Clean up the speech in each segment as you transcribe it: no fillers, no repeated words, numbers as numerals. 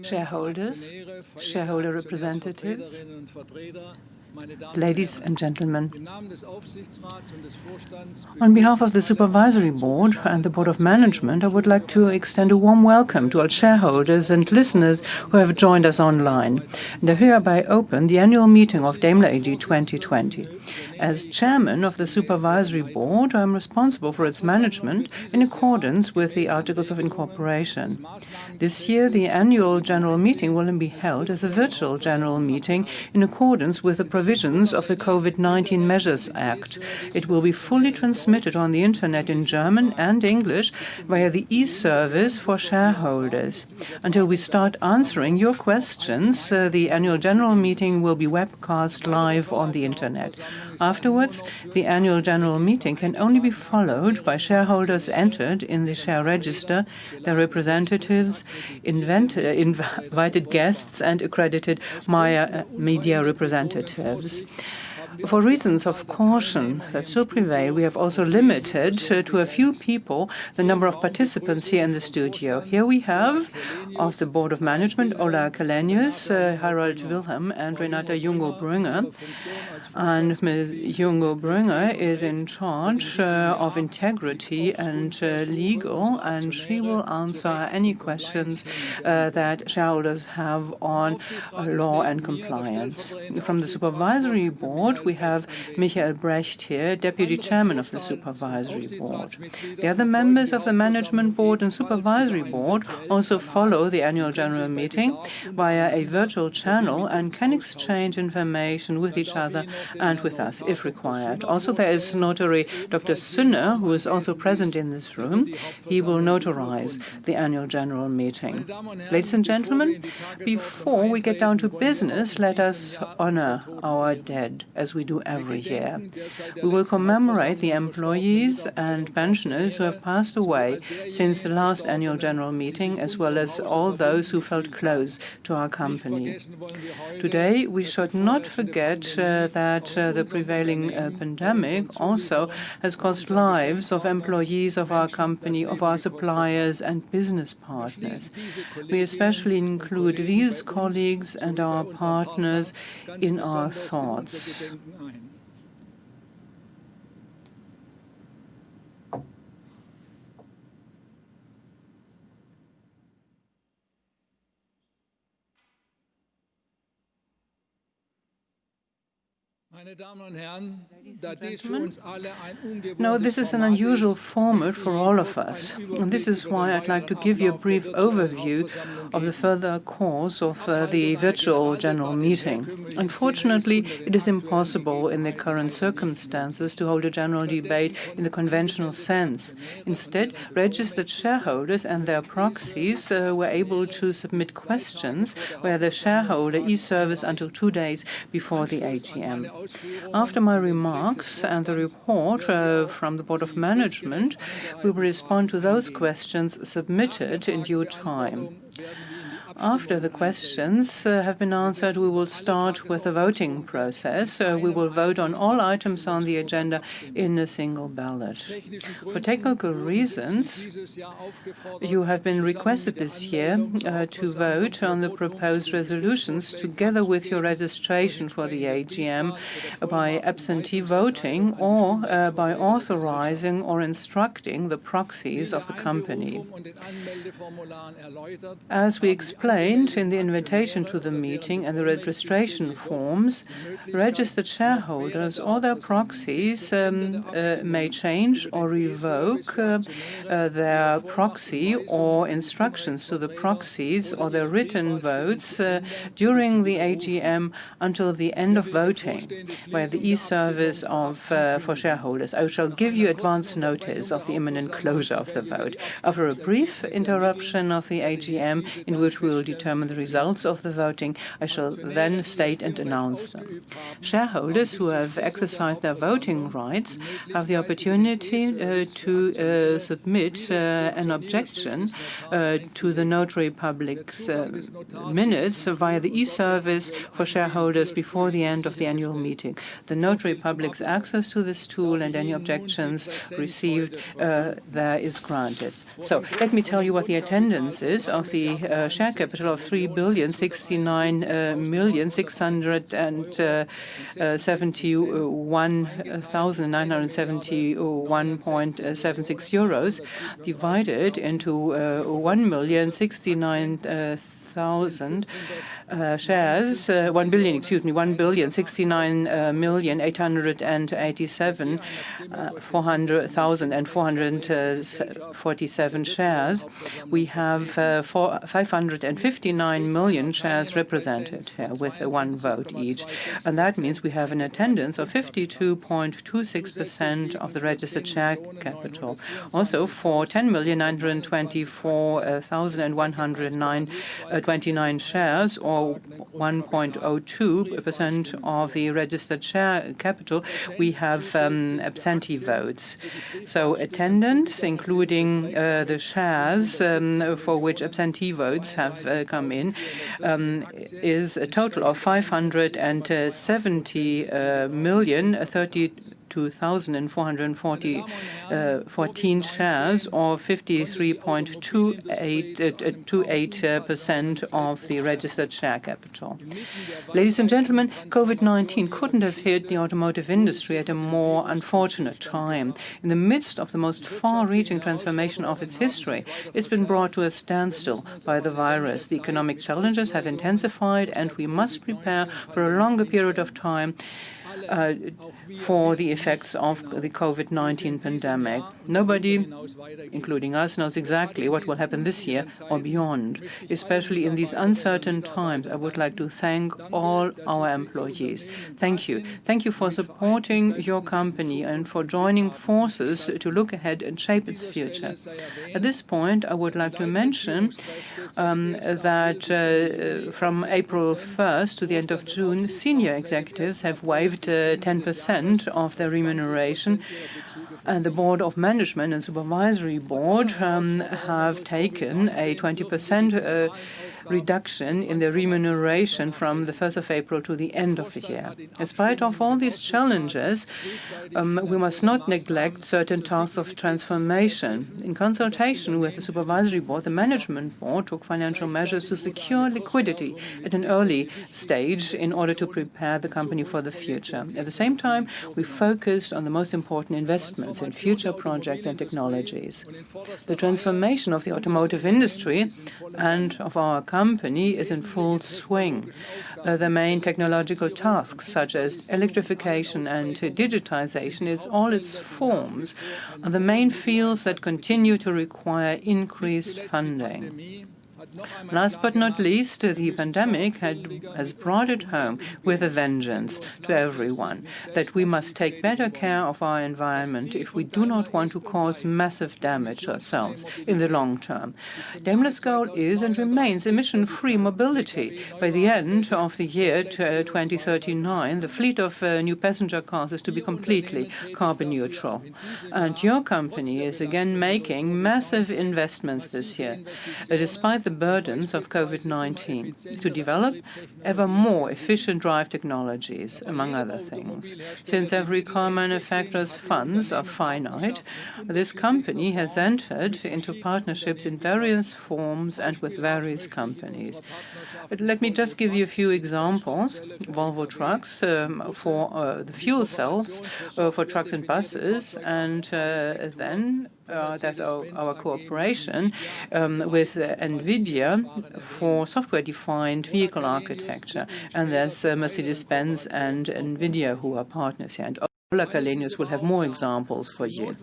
Shareholders, shareholder representatives, ladies and gentlemen, on behalf of the Supervisory Board and the Board of Management, I would like to extend a warm welcome to all shareholders and listeners who have joined us online. And I hereby open the annual meeting of Daimler AG 2020. As Chairman of the Supervisory Board, I am responsible for its management in accordance with the Articles of Incorporation. This year, the annual general meeting will be held as a virtual general meeting in accordance with the provisions of the COVID-19 Measures Act. It will be fully transmitted on the Internet in German and English via the e-service for shareholders. Until we start answering your questions, the annual general meeting will be webcast live on the Internet. Afterwards, the annual general meeting can only be followed by shareholders entered in the share register, their representatives, invited guests, and accredited media representatives. For reasons of caution that still prevail, we have also limited to a few people the number of participants here in the studio. Here we have, of the Board of Management, Ola Kalenius, Harald Wilhelm, and Renata Jungo-Brünger. And Ms. Jungo-Brünger is in charge of integrity and legal, and she will answer any questions that shareholders have on law and compliance. From the Supervisory Board, we have Michael Brecht here, Deputy Chairman of the Supervisory Board. The other members of the Management Board and Supervisory Board also follow the annual general meeting via a virtual channel and can exchange information with each other and with us if required. Also, there is Notary Dr. Sünner, who is also present in this room. He will notarize the annual general meeting. Ladies and gentlemen, before we get down to business, let us honor our dead, as we do every year. We will commemorate the employees and pensioners who have passed away since the last annual general meeting, as well as all those who felt close to our company. Today, we should not forget that the prevailing pandemic also has cost lives of employees of our company, of our suppliers and business partners. We especially include these colleagues and our partners in our thoughts. Now, this is an unusual format for all of us, and this is why I'd like to give you a brief overview of the further course of the virtual general meeting. Unfortunately, it is impossible in the current circumstances to hold a general debate in the conventional sense. Instead, registered shareholders and their proxies were able to submit questions via the shareholder e-service until 2 days before the AGM. After my remarks and the report from the Board of Management, we will respond to those questions submitted in due time. After the questions have been answered, we will start with the voting process. We will vote on all items on the agenda in a single ballot. For technical reasons, you have been requested this year to vote on the proposed resolutions together with your registration for the AGM by absentee voting or by authorizing or instructing the proxies of the company. As we explained in the invitation to the meeting and the registration forms, registered shareholders or their proxies may change or revoke their proxy or instructions to the proxies or their written votes during the AGM until the end of voting via the e-service for shareholders. I shall give you advance notice of the imminent closure of the vote. After a brief interruption of the AGM, in which we will will determine the results of the voting. I shall then state and announce them. Shareholders who have exercised their voting rights have the opportunity to submit an objection to the Notary Public's minutes via the e-service for shareholders before the end of the annual meeting. The Notary Public's access to this tool and any objections received there is granted. So let me tell you what the attendance is of the share capital of 3,069,671,971.76 euros divided into 1,069,000 shares, 1,069,887,447 shares. We have 559 million shares represented with one vote each. And that means we have an attendance of 52.26% of the registered share capital. Also, for 10,924,129 shares, or 1.02% of the registered share capital, we have absentee votes. So attendance, including the shares for which absentee votes have come in, is a total of 530,414 shares, or 53.28% of the registered share capital. Ladies and gentlemen, COVID-19 couldn't have hit the automotive industry at a more unfortunate time. In the midst of the most far-reaching transformation of its history, it's been brought to a standstill by the virus. The economic challenges have intensified, and we must prepare for a longer period of time for the effects of the COVID-19 pandemic. Nobody, including us, knows exactly what will happen this year or beyond. Especially in these uncertain times, I would like to thank all our employees. Thank you. Thank you for supporting your company and for joining forces to look ahead and shape its future. At this point, I would like to mention that from April 1st to the end of June, senior executives have waived 10% of their remuneration, and the Board of Management and Supervisory Board have taken a 20% reduction in their remuneration from the 1st of April to the end of the year. In spite of all these challenges, we must not neglect certain tasks of transformation. In consultation with the Supervisory Board, the Management Board took financial measures to secure liquidity at an early stage in order to prepare the company for the future. At the same time, we focused on the most important investments in future projects and technologies. The transformation of the automotive industry and of our company is in full swing. The main technological tasks, such as electrification and digitization, in all its forms, are the main fields that continue to require increased funding. Last but not least, the pandemic has brought it home with a vengeance to everyone that we must take better care of our environment if we do not want to cause massive damage to ourselves in the long term. Daimler's goal is and remains emission-free mobility. By the end of the year 2039, the fleet of new passenger cars is to be completely carbon neutral. And your company is again making massive investments this year, despite the burdens of COVID-19, to develop ever more efficient drive technologies, among other things. Since every car manufacturer's funds are finite, this company has entered into partnerships in various forms and with various companies. But let me just give you a few examples. Volvo Trucks for the fuel cells for trucks and buses, and then that's our cooperation with NVIDIA for software-defined vehicle architecture. And there's Mercedes-Benz and NVIDIA who are partners here. And Ola Kalenius will have more examples for you.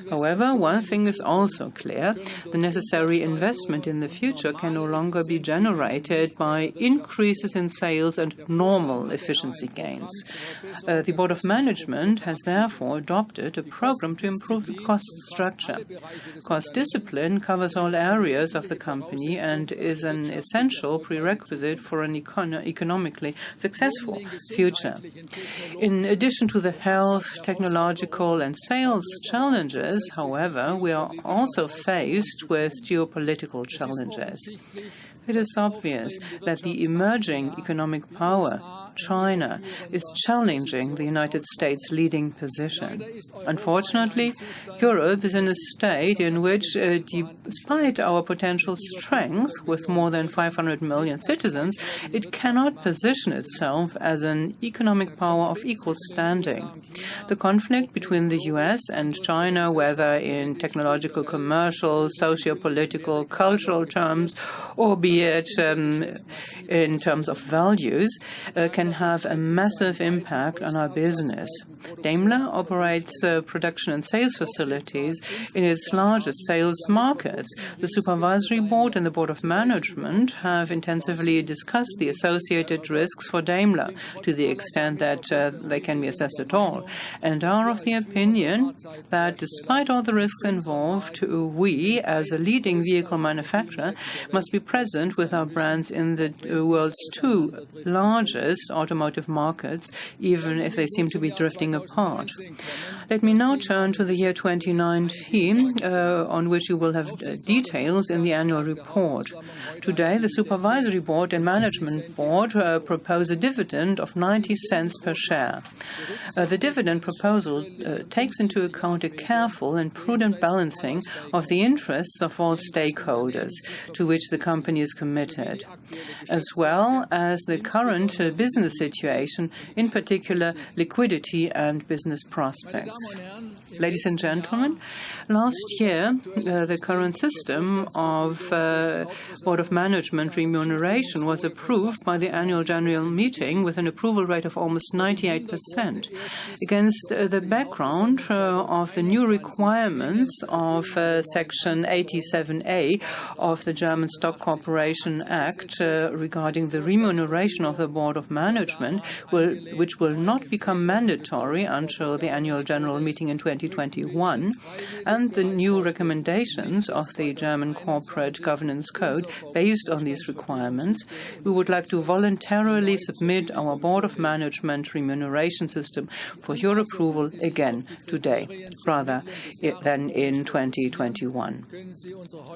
However, one thing is also clear. The necessary investment in the future can no longer be generated by increases in sales and normal efficiency gains. The Board of Management has therefore adopted a program to improve the cost structure. Cost discipline covers all areas of the company and is an essential prerequisite for an economically successful future. In addition to the health, technological, and sales challenges, however, we are also faced with geopolitical challenges. It is obvious that the emerging economic power, China, is challenging the United States' leading position. Unfortunately, Europe is in a state in which, despite our potential strength with more than 500 million citizens, it cannot position itself as an economic power of equal standing. The conflict between the US and China, whether in technological, commercial, socio-political, cultural terms, or be it in terms of values, can have a massive impact on our business. Daimler operates production and sales facilities in its largest sales markets. The Supervisory Board and the Board of Management have intensively discussed the associated risks for Daimler, to the extent that they can be assessed at all, and are of the opinion that despite all the risks involved, we, as a leading vehicle manufacturer, must be present with our brands in the world's two largest automotive markets, even if they seem to be drifting apart. Let me now turn to the year 2019, on which you will have details in the annual report. Today, the Supervisory Board and Management Board propose a dividend of 90 cents per share. The dividend proposal takes into account a careful and prudent balancing of the interests of all stakeholders to which the company is committed, as well as the current business situation, in particular liquidity and business prospects. Ladies and gentlemen, last year, the current system of Board of Management remuneration was approved by the annual general meeting with an approval rate of almost 98%. Against the background of the new requirements of Section 87A of the German Stock Corporation Act regarding the remuneration of the Board of Management, which will not become mandatory until the annual general meeting in 2021, and the new recommendations of the German Corporate Governance Code based on these requirements, we would like to voluntarily submit our Board of Management remuneration system for your approval again today, rather than in 2021.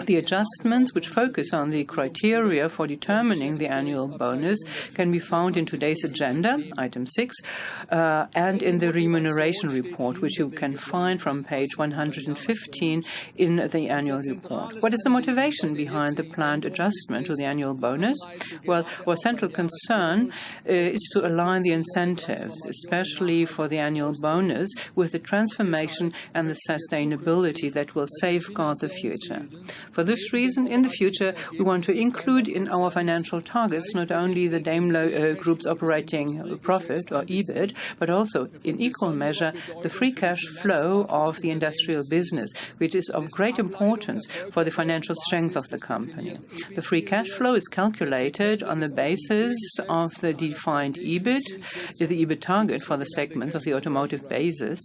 The adjustments which focus on the criteria for determining the annual bonus can be found in today's agenda, item 6, and in the remuneration report, which you can find from page 115 in the annual report. What is the motivation behind the planned adjustment to the annual bonus? Well, our central concern is to align the incentives, especially for the annual bonus, with the transformation and the sustainability that will safeguard the future. For this reason, in the future, we want to include in our financial targets not only the Daimler Group's operating profit, or EBIT, but also, in equal measure, the free cash flow of the industrial business, which is of great importance for the financial strength of the company. The free cash flow is calculated on the basis of the defined EBIT, the EBIT target for the segments of the automotive business,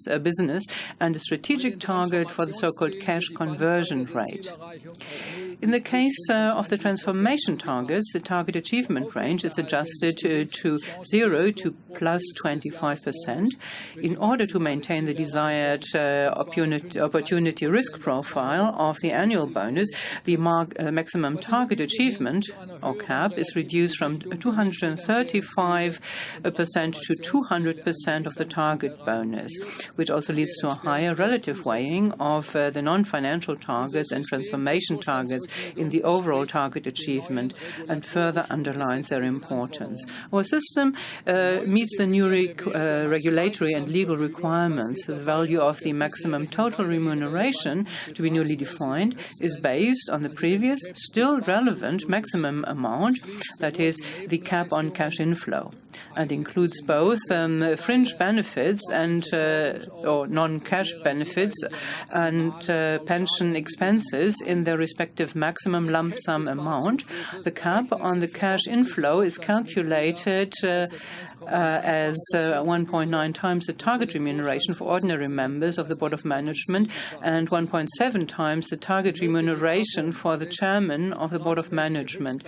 and a strategic target for the so-called cash conversion rate. In the case of the transformation targets, the target achievement range is adjusted to 0 to plus 25%. In order to maintain the desired opportunity risk profile of the annual bonus, the maximum target achievement, or CAP, is reduced from 235% to 200% of the target bonus, which also leads to a higher relative weighing of the non-financial targets and transformation targets in the overall target achievement, and further underlines their importance. Our system meets the new regulatory and legal requirements. The value of the maximum total remuneration to be newly defined is based on the previous, still relevant maximum amount, that is, the cap on cash inflow. and includes both fringe benefits and or non-cash benefits and pension expenses in their respective maximum lump sum amount. The cap on the cash inflow is calculated as 1.9 times the target remuneration for ordinary members of the Board of Management and 1.7 times the target remuneration for the chairman of the Board of Management.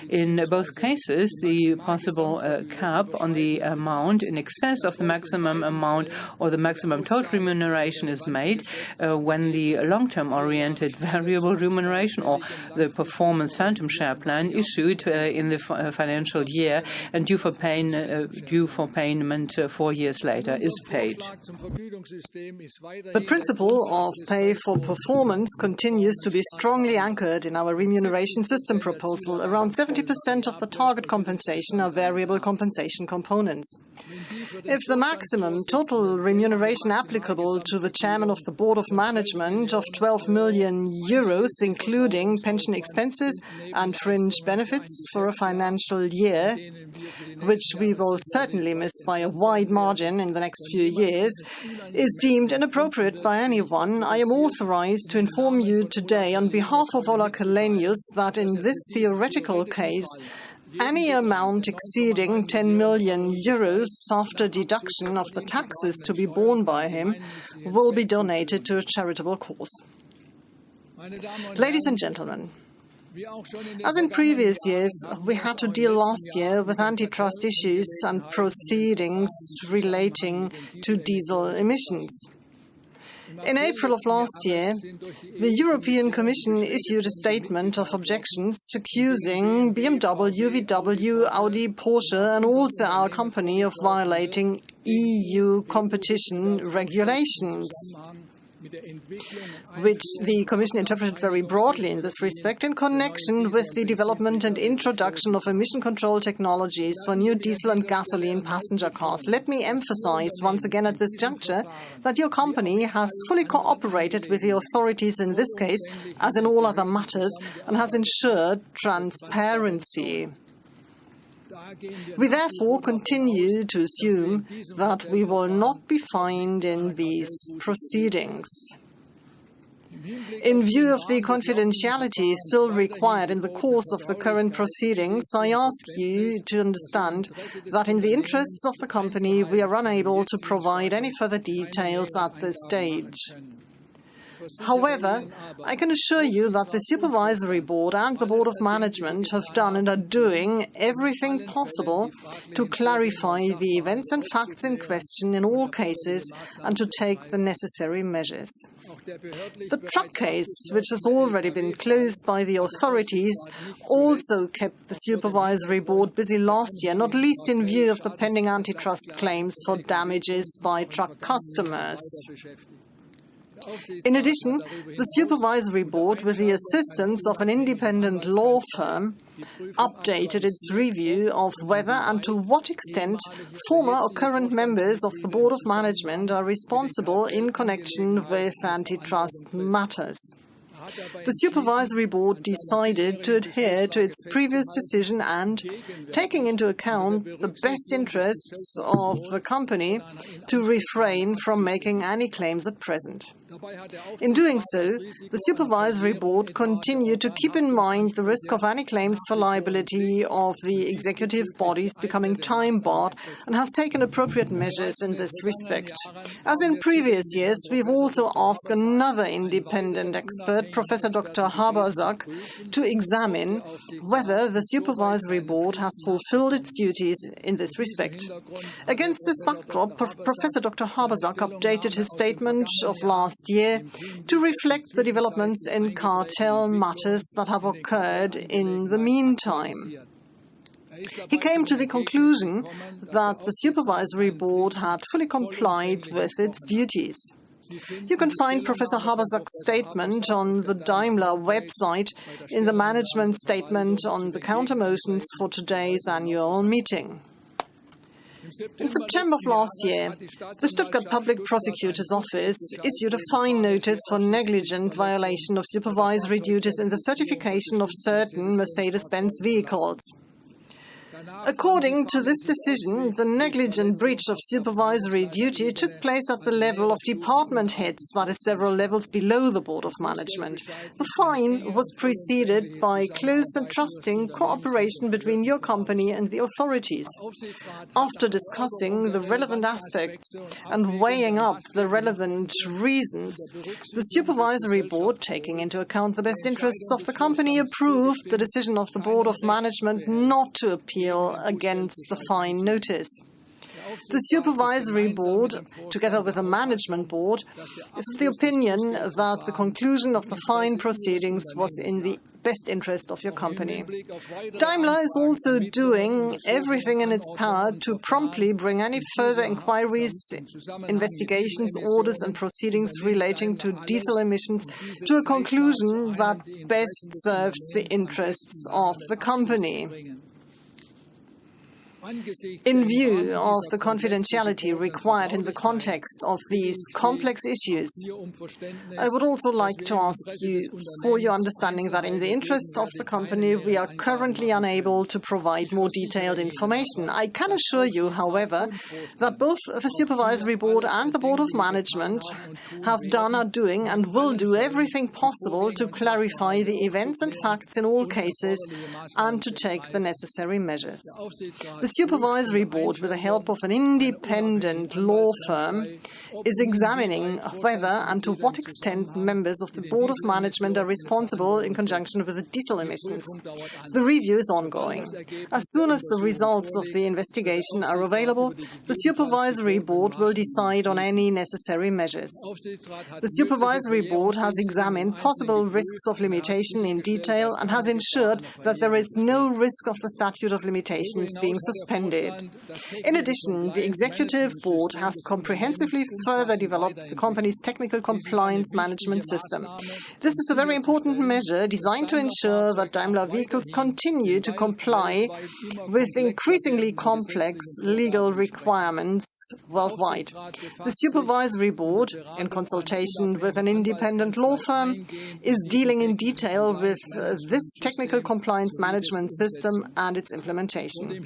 In both cases, the possible cap on the amount in excess of the maximum amount or the maximum total remuneration is made when the long-term oriented variable remuneration or the performance phantom share plan issued in the financial year and due for payment 4 years later is paid. The principle of pay for performance continues to be strongly anchored in our remuneration system proposal. Around 70% of the target compensation are variable compensation components. If the maximum total remuneration applicable to the chairman of the Board of Management of 12 million euros, including pension expenses and fringe benefits for a financial year, which we will certainly miss by a wide margin in the next few years, is deemed inappropriate by anyone, I am authorized to inform you today on behalf of Ola Kalenius that in this theoretical case, any amount exceeding 10 million euros after deduction of the taxes to be borne by him will be donated to a charitable cause. Ladies and gentlemen, as in previous years, we had to deal last year with antitrust issues and proceedings relating to diesel emissions. In April of last year, the European Commission issued a statement of objections accusing BMW, VW, Audi, Porsche and also our company of violating EU competition regulations, which the Commission interpreted very broadly in this respect in connection with the development and introduction of emission control technologies for new diesel and gasoline passenger cars. Let me emphasize once again at this juncture that your company has fully cooperated with the authorities in this case, as in all other matters, and has ensured transparency. We therefore continue to assume that we will not be fined in these proceedings. In view of the confidentiality still required in the course of the current proceedings, I ask you to understand that in the interests of the company, we are unable to provide any further details at this stage. However, I can assure you that the Supervisory Board and the Board of Management have done and are doing everything possible to clarify the events and facts in question in all cases and to take the necessary measures. The truck case, which has already been closed by the authorities, also kept the Supervisory Board busy last year, not least in view of the pending antitrust claims for damages by truck customers. In addition, the Supervisory Board, with the assistance of an independent law firm, updated its review of whether and to what extent former or current members of the Board of Management are responsible in connection with antitrust matters. The Supervisory Board decided to adhere to its previous decision and, taking into account the best interests of the company, to refrain from making any claims at present. In doing so, the Supervisory Board continued to keep in mind the risk of any claims for liability of the executive bodies becoming time-barred and has taken appropriate measures in this respect. As in previous years, we've also asked another independent expert, Professor Dr. Habersack, to examine whether the Supervisory Board has fulfilled its duties in this respect. Against this backdrop, Professor Dr. Habersack updated his statement of last year to reflect the developments in cartel matters that have occurred in the meantime. He came to the conclusion that the Supervisory Board had fully complied with its duties. You can find Professor Habersack's statement on the Daimler website in the management statement on the countermotions for today's annual meeting. In September of last year, the Stuttgart Public Prosecutor's Office issued a fine notice for negligent violation of supervisory duties in the certification of certain Mercedes-Benz vehicles. According to this decision, the negligent breach of supervisory duty took place at the level of department heads, that is, several levels below the Board of Management. The fine was preceded by close and trusting cooperation between your company and the authorities. After discussing the relevant aspects and weighing up the relevant reasons, the Supervisory Board, taking into account the best interests of the company, approved the decision of the Board of Management not to appeal against the fine notice. The Supervisory Board, together with the Management Board, is of the opinion that the conclusion of the fine proceedings was in the best interest of your company. Daimler is also doing everything in its power to promptly bring any further inquiries, investigations, orders and proceedings relating to diesel emissions to a conclusion that best serves the interests of the company. In view of the confidentiality required in the context of these complex issues, I would also like to ask you for your understanding that in the interest of the company, we are currently unable to provide more detailed information. I can assure you, however, that both the Supervisory Board and the Board of Management have done, are doing, and will do everything possible to clarify the events and facts in all cases and to take the necessary measures. The Supervisory Board, with the help of an independent law firm, is examining whether and to what extent members of the Board of Management are responsible in conjunction with the diesel emissions. The review is ongoing. As soon as the results of the investigation are available, the Supervisory Board will decide on any necessary measures. The Supervisory Board has examined possible risks of limitation in detail and has ensured that there is no risk of the statute of limitations being suspended. In addition, the Executive Board has comprehensively further developed the company's technical compliance management system. This is a very important measure designed to ensure that Daimler vehicles continue to comply with increasingly complex legal requirements worldwide. The Supervisory Board, in consultation with an independent law firm, is dealing in detail with this technical compliance management system and its implementation.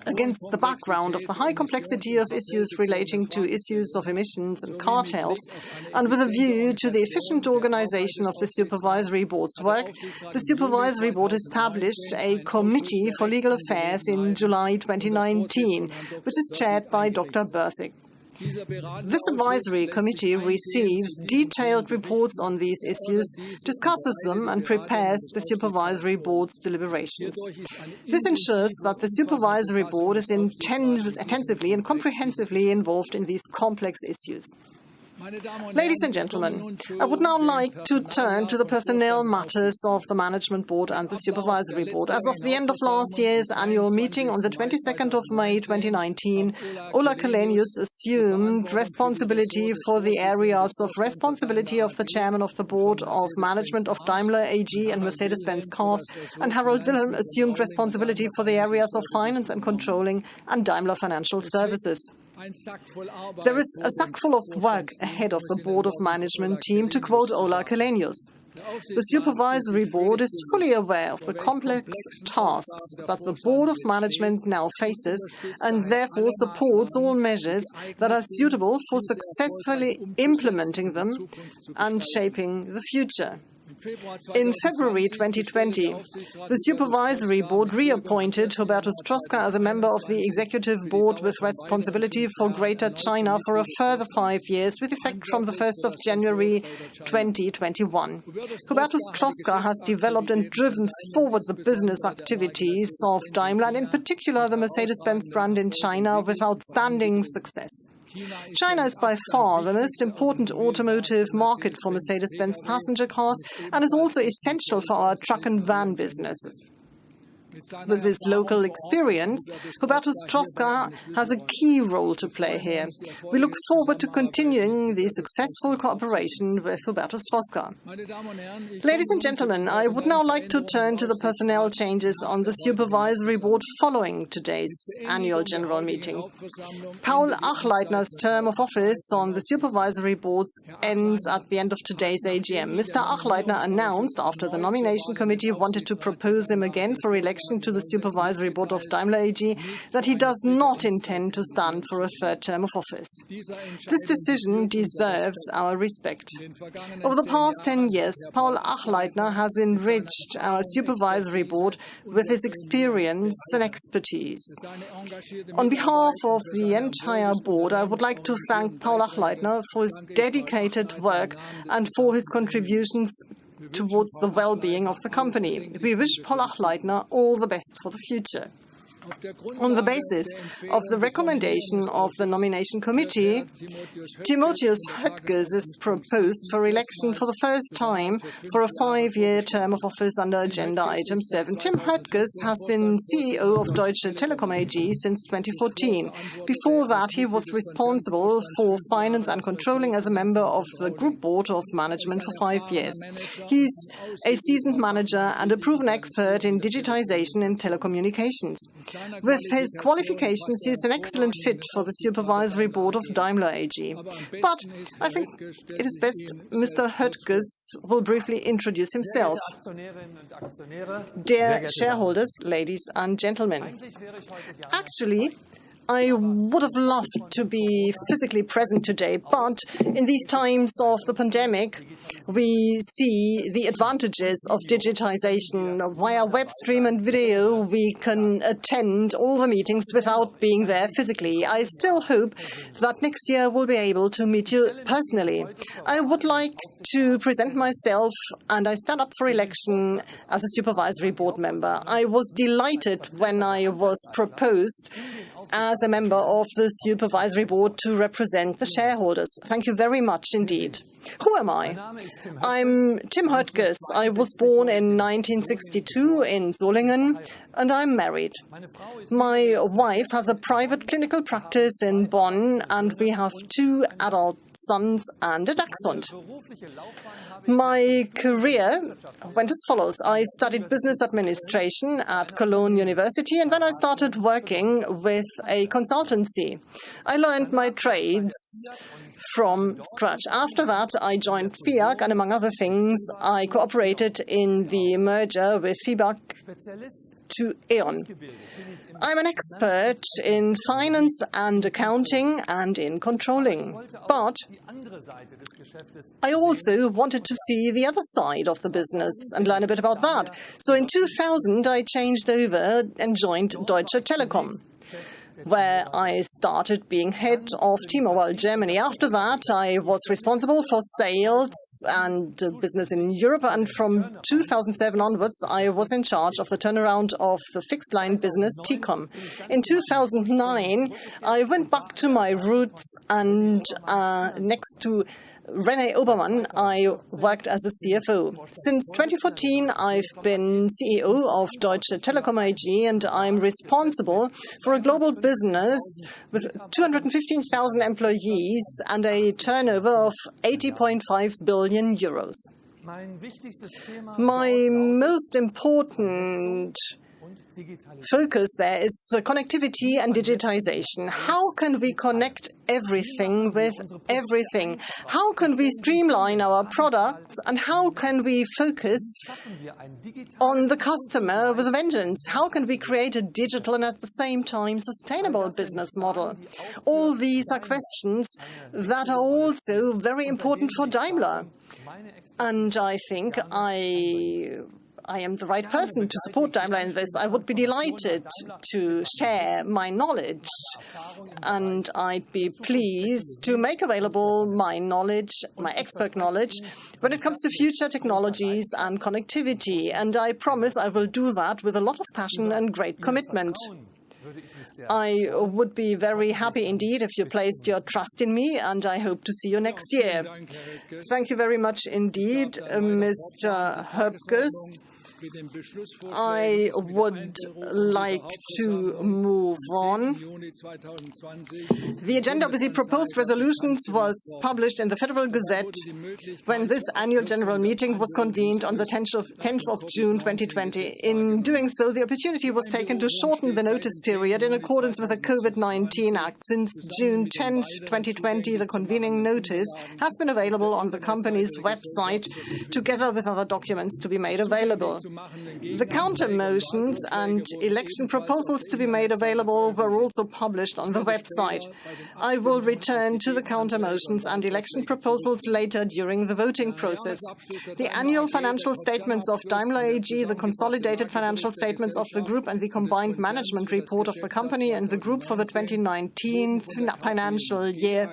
Against the background of the high complexity of issues relating to issues of emissions and cartels, and with a view to the efficient organization of the Supervisory Board's work, the Supervisory Board established a Committee for Legal Affairs in July 2019, which is chaired by Dr. Bursig. This advisory committee receives detailed reports on these issues, discusses them, and prepares the Supervisory Board's deliberations. This ensures that the Supervisory Board is intensively and comprehensively involved in these complex issues. Ladies and gentlemen, I would now like to turn to the personnel matters of the Management Board and the Supervisory Board. As of the end of last year's annual meeting on the 22nd of May 2019, Ola Källenius assumed responsibility for the areas of responsibility of the Chairman of the Board of Management of Daimler AG and Mercedes-Benz Cars, and Harald Wilhelm assumed responsibility for the areas of finance and controlling and Daimler Financial Services. There is a sack full of work ahead of the Board of Management team, to quote Ola Källenius. The Supervisory Board is fully aware of the complex tasks that the Board of Management now faces and therefore supports all measures that are suitable for successfully implementing them and shaping the future. In February 2020, the Supervisory Board reappointed Hubertus Troska as a member of the Executive Board with responsibility for Greater China for a further 5 years, with effect from the 1st of January 2021. Hubertus Troska has developed and driven forward the business activities of Daimler, and in particular the Mercedes-Benz brand in China, with outstanding success. China is by far the most important automotive market for Mercedes-Benz passenger cars and is also essential for our truck and van businesses. With his local experience, Hubertus Troska has a key role to play here. We look forward to continuing the successful cooperation with Hubertus Troska. Ladies and gentlemen, I would now like to turn to the personnel changes on the Supervisory Board following today's annual general meeting. Paul Achleitner's term of office on the Supervisory Board ends at the end of today's AGM. Mr. Achleitner announced, after the nomination committee wanted to propose him again for election election to the Supervisory Board of Daimler AG that he does not intend to stand for a third term of office. This decision deserves our respect. Over the past 10 years, Paul Achleitner has enriched our Supervisory Board with his experience and expertise. On behalf of the entire board, I would like to thank Paul Achleitner for his dedicated work and for his contributions towards the well-being of the company. We wish Paul Achleitner all the best for the future. On the basis of the recommendation of the nomination committee, Timotheus Höttges is proposed for election for the first time for a 5-year term of office under agenda item 7. Tim Höttges has been CEO of Deutsche Telekom AG since 2014. Before that, he was responsible for finance and controlling as a member of the Group Board of Management for 5 years. He's a seasoned manager and a proven expert in digitization and telecommunications. With his qualifications, he is an excellent fit for the Supervisory Board of Daimler AG. But I think it is best Mr. Höttges will briefly introduce himself. Dear shareholders, ladies and gentlemen, actually, I would have loved to be physically present today, but in these times of the pandemic, we see the advantages of digitization. Via web stream and video, we can attend all the meetings without being there physically. I still hope that next year we'll be able to meet you personally. I would like to present myself, and I stand up for election as a Supervisory Board member. I was delighted when I was proposed as a member of the Supervisory Board to represent the shareholders. Thank you very much indeed. Who am I? I'm Tim Höttges. I was born in 1962 in Solingen, and I'm married. My wife has a private clinical practice in Bonn, and we have 2 adult sons and a dachshund. My career went as follows. I studied business administration at Cologne University, and then I started working with a consultancy. I learned my trades from scratch. After that, I joined FIAC, and among other things, I cooperated in the merger with FIBAC to E.ON. I'm an expert in finance and accounting and in controlling, but I also wanted to see the other side of the business and learn a bit about that. So in 2000, I changed over and joined Deutsche Telekom, where I started being head of T-Mobile Germany. After that, I was responsible for sales and business in Europe, and from 2007 onwards, I was in charge of the turnaround of the fixed-line business T-Com. In 2009, I went back to my roots, and next to René Obermann, I worked as a CFO. Since 2014, I've been CEO of Deutsche Telekom AG, and I'm responsible for a global business with 215,000 employees and a turnover of 80.5 billion euros. My most important focus there is connectivity and digitization. How can we connect everything with everything? How can we streamline our products, and how can we focus on the customer with a vengeance? How can we create a digital and at the same time sustainable business model? All these are questions that are also very important for Daimler. And I think I am the right person to support Daimler in this. I would be delighted to share my knowledge, and I'd be pleased to make available my knowledge, my expert knowledge, when it comes to future technologies and connectivity. And I promise I will do that with a lot of passion and great commitment. I would be very happy indeed if you placed your trust in me, and I hope to see you next year. Thank you very much indeed, Mr. Höttges. I would like to move on. The agenda with the proposed resolutions was published in the Federal Gazette when this annual general meeting was convened on the 10th of June 2020. In doing so, the opportunity was taken to shorten the notice period in accordance with the COVID-19 Act. Since June 10th, 2020, the convening notice has been available on the company's website, together with other documents to be made available. The counter motions and election proposals to be made available were also published on the website. I will return to the counter motions and election proposals later during the voting process. The annual financial statements of Daimler AG, the consolidated financial statements of the group, and the combined management report of the company and the group for the 2019 financial year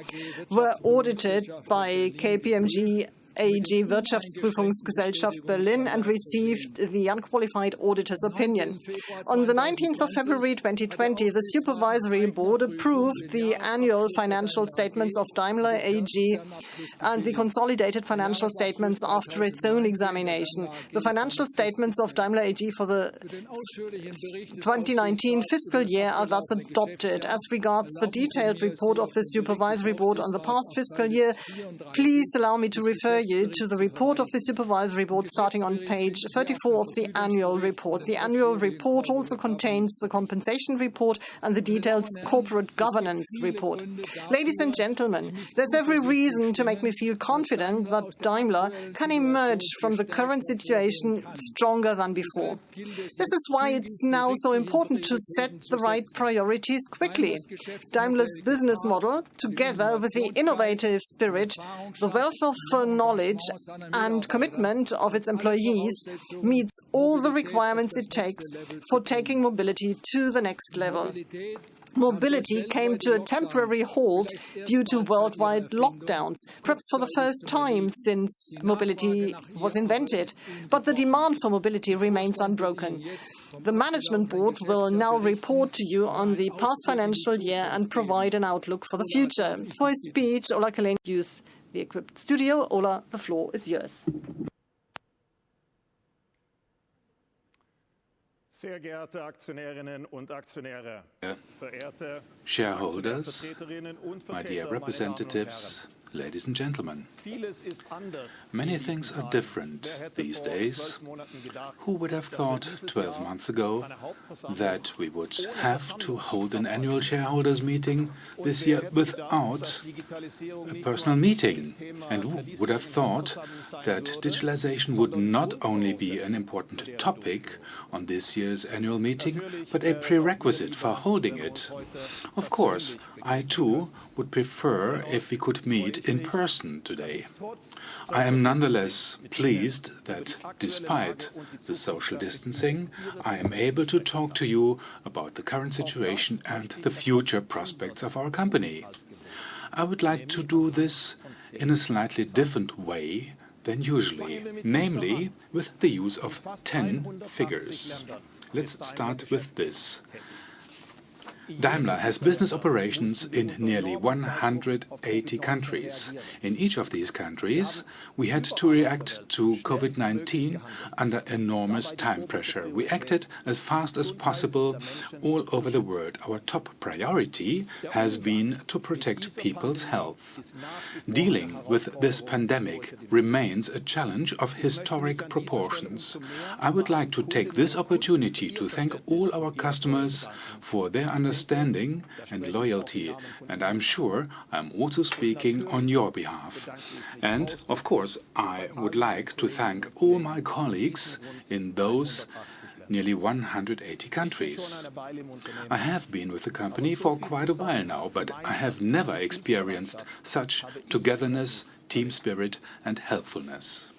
were audited by KPMG AG Wirtschaftsprüfungsgesellschaft Berlin and received the unqualified auditor's opinion. On the 19th of February 2020, the Supervisory Board approved the annual financial statements of Daimler AG and the consolidated financial statements after its own examination. The financial statements of Daimler AG for the 2019 fiscal year are thus adopted. As regards the detailed report of the Supervisory Board on the past fiscal year, please allow me to refer you to the report of the Supervisory Board starting on page 34 of the annual report. The annual report also contains the compensation report and the detailed corporate governance report. Ladies and gentlemen, there's every reason to make me feel confident that Daimler can emerge from the current situation stronger than before. This is why it's now so important to set the right priorities quickly. Daimler's business model, together with the innovative spirit, the wealth of knowledge and commitment of its employees, meets all the requirements it takes for taking mobility to the next level. Mobility came to a temporary halt due to worldwide lockdowns, perhaps for the first time since mobility was invented. But the demand for mobility remains unbroken. The Management Board will now report to you on the past financial year and provide an outlook for the future. For his speech, Ola Kalén use the equipped studio. Ola, the floor is yours. Shareholders, my dear representatives, ladies and gentlemen, many things are different these days. Who would have thought 12 months ago that we would have to hold an annual shareholders meeting this year without a personal meeting? And who would have thought that digitalization would not only be an important topic on this year's annual meeting, but a prerequisite for holding it? Of course, I too would prefer if we could meet in person today. I am nonetheless pleased that, despite the social distancing, I am able to talk to you about the current situation and the future prospects of our company. I would like to do this in a slightly different way than usually, namely with the use of 10 figures. Let's start with this. Daimler has business operations in nearly 180 countries. In each of these countries, we had to react to COVID-19 under enormous time pressure. We acted as fast as possible all over the world. Our top priority has been to protect people's health. Dealing with this pandemic remains a challenge of historic proportions. I would like to take this opportunity to thank all our customers for their understanding and loyalty, and I'm sure I'm also speaking on your behalf. And, of course, I would like to thank all my colleagues in those nearly 180 countries. I have been with the company for quite a while now, but I have never experienced such togetherness, team spirit and helpfulness.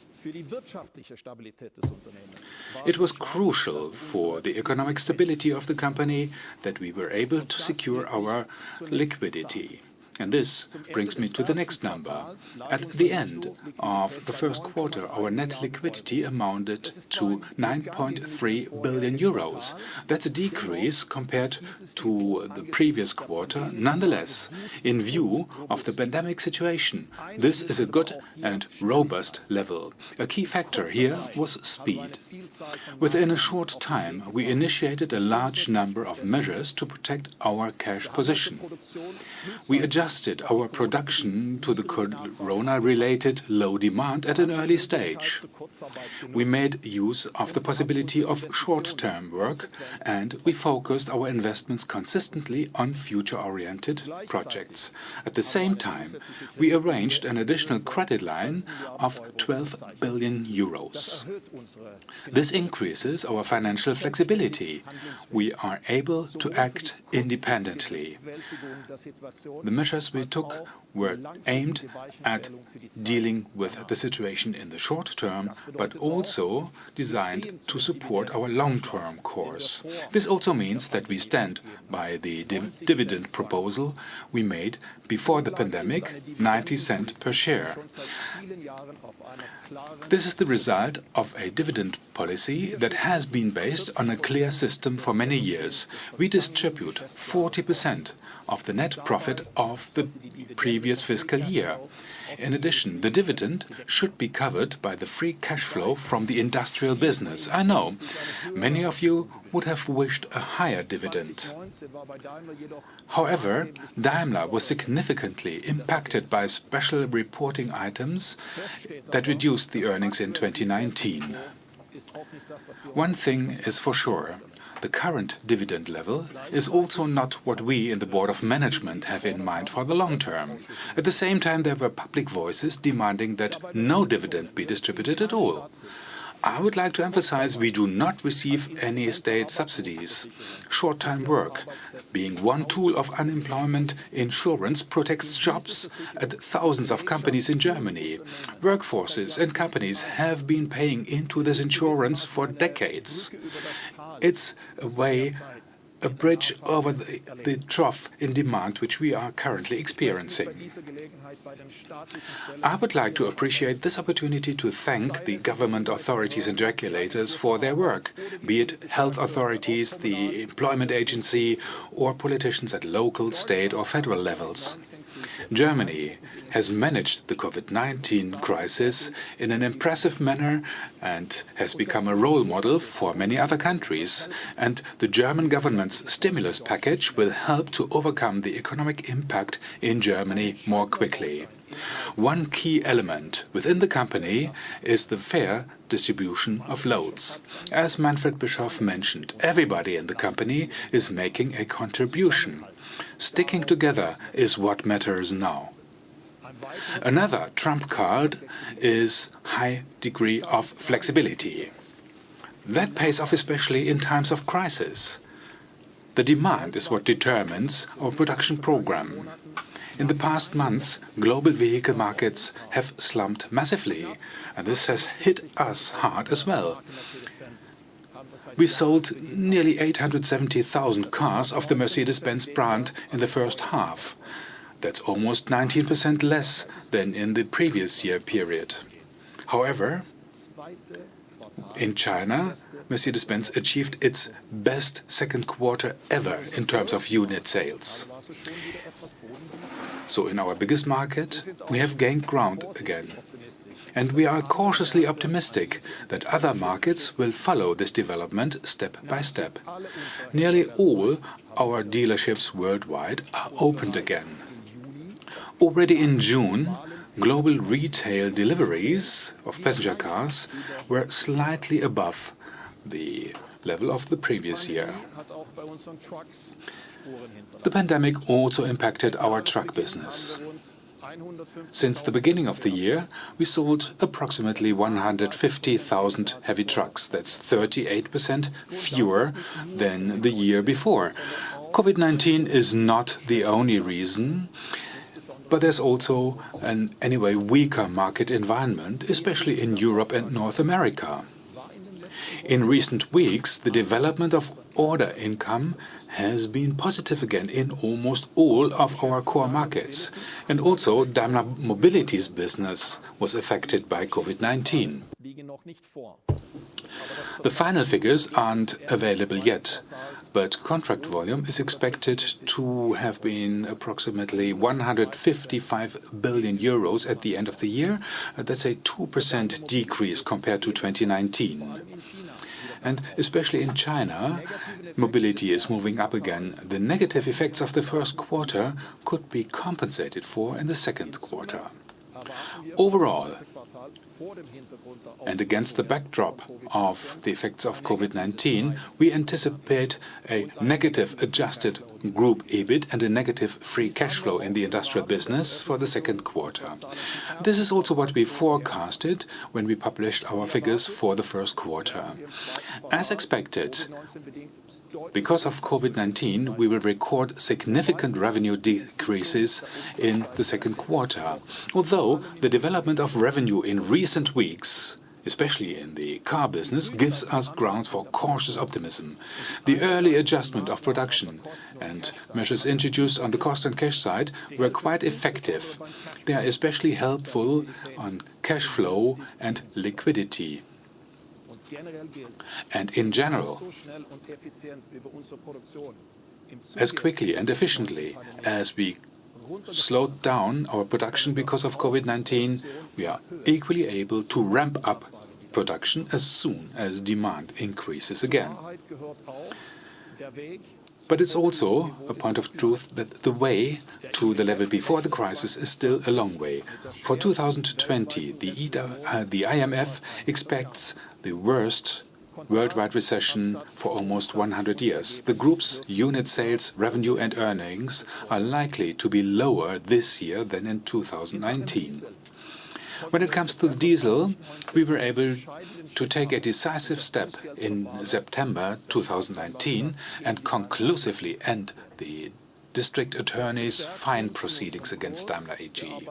It was crucial for the economic stability of the company that we were able to secure our liquidity. And this brings me to the next number. At the end of the first quarter, our net liquidity amounted to 9.3 billion euros. That's a decrease compared to the previous quarter. Nonetheless, in view of the pandemic situation, this is a good and robust level. A key factor here was speed. Within a short time, we initiated a large number of measures to protect our cash position. We adjusted adjusted our production to the corona-related low demand at an early stage. We made use of the possibility of short-term work, and we focused our investments consistently on future-oriented projects. At the same time, we arranged an additional credit line of 12 billion euros. This increases our financial flexibility. We are able to act independently. The measures we took were aimed at dealing with the situation in the short term, but also designed to support our long-term course. This also means that we stand by the dividend proposal we made before the pandemic, 90 cents per share. This is the result of a dividend policy that has been based on a clear system for many years. We distribute 40% of the net profit of the previous fiscal year. In addition, the dividend should be covered by the free cash flow from the industrial business. I know many of you would have wished a higher dividend. However, Daimler was significantly impacted by special reporting items that reduced the earnings in 2019. One thing is for sure. The current dividend level is also not what we in the Board of Management have in mind for the long term. At the same time, there were public voices demanding that no dividend be distributed at all. I would like to emphasize we do not receive any state subsidies. Short-time work, being one tool of unemployment insurance, protects jobs at thousands of companies in Germany. Workforces and companies have been paying into this insurance for decades. It's a bridge over the trough in demand which we are currently experiencing. I would like to appreciate this opportunity to thank the government authorities and regulators for their work, be it health authorities, the employment agency, or politicians at local, state, or federal levels. Germany has managed the COVID-19 crisis in an impressive manner and has become a role model for many other countries, and the German government's stimulus package will help to overcome the economic impact in Germany more quickly. One key element within the company is the fair distribution of loads. As Manfred Bischoff mentioned, everybody in the company is making a contribution. Sticking together is what matters now. Another trump card is high degree of flexibility. That pays off especially in times of crisis. The demand is what determines our production program. In the past months, global vehicle markets have slumped massively, and this has hit us hard as well. We sold nearly 870,000 cars of the Mercedes-Benz brand in the first half. That's almost 19% less than in the previous year period. However, in China, Mercedes-Benz achieved its best second quarter ever in terms of unit sales. So in our biggest market, we have gained ground again. And we are cautiously optimistic that other markets will follow this development step by step. Nearly all our dealerships worldwide are opened again. Already in June, global retail deliveries of passenger cars were slightly above the level of the previous year. The pandemic also impacted our truck business. Since the beginning of the year, we sold approximately 150,000 heavy trucks. That's 38% fewer than the year before. COVID-19 is not the only reason, but there's also an anyway weaker market environment, especially in Europe and North America. In recent weeks, the development of order income has been positive again in almost all of our core markets. And also Daimler Mobility's business was affected by COVID-19. The final figures aren't available yet, but contract volume is expected to have been approximately 155 billion euros at the end of the year. That's a 2% decrease compared to 2019. and especially in China, mobility is moving up again. The negative effects of the first quarter could be compensated for in the second quarter. Overall, and against the backdrop of the effects of COVID-19, we anticipate a negative adjusted group EBIT and a negative free cash flow in the industrial business for the second quarter. This is also what we forecasted when we published our figures for the first quarter. As expected, because of COVID-19, we will record significant revenue decreases in the second quarter. Although the development of revenue in recent weeks, especially in the car business, gives us grounds for cautious optimism. The early adjustment of production and measures introduced on the cost and cash side were quite effective. They are especially helpful on cash flow and liquidity. And in general, as quickly and efficiently as we slowed down our production because of COVID-19, we are equally able to ramp up production as soon as demand increases again. But it's also a point of truth that the way to the level before the crisis is still a long way. For 2020, the IMF expects the worst worldwide recession for almost 100 years. The group's unit sales, revenue and earnings are likely to be lower this year than in 2019. When it comes to diesel, we were able to take a decisive step in September 2019 and conclusively end the district attorney's fine proceedings against Daimler AG.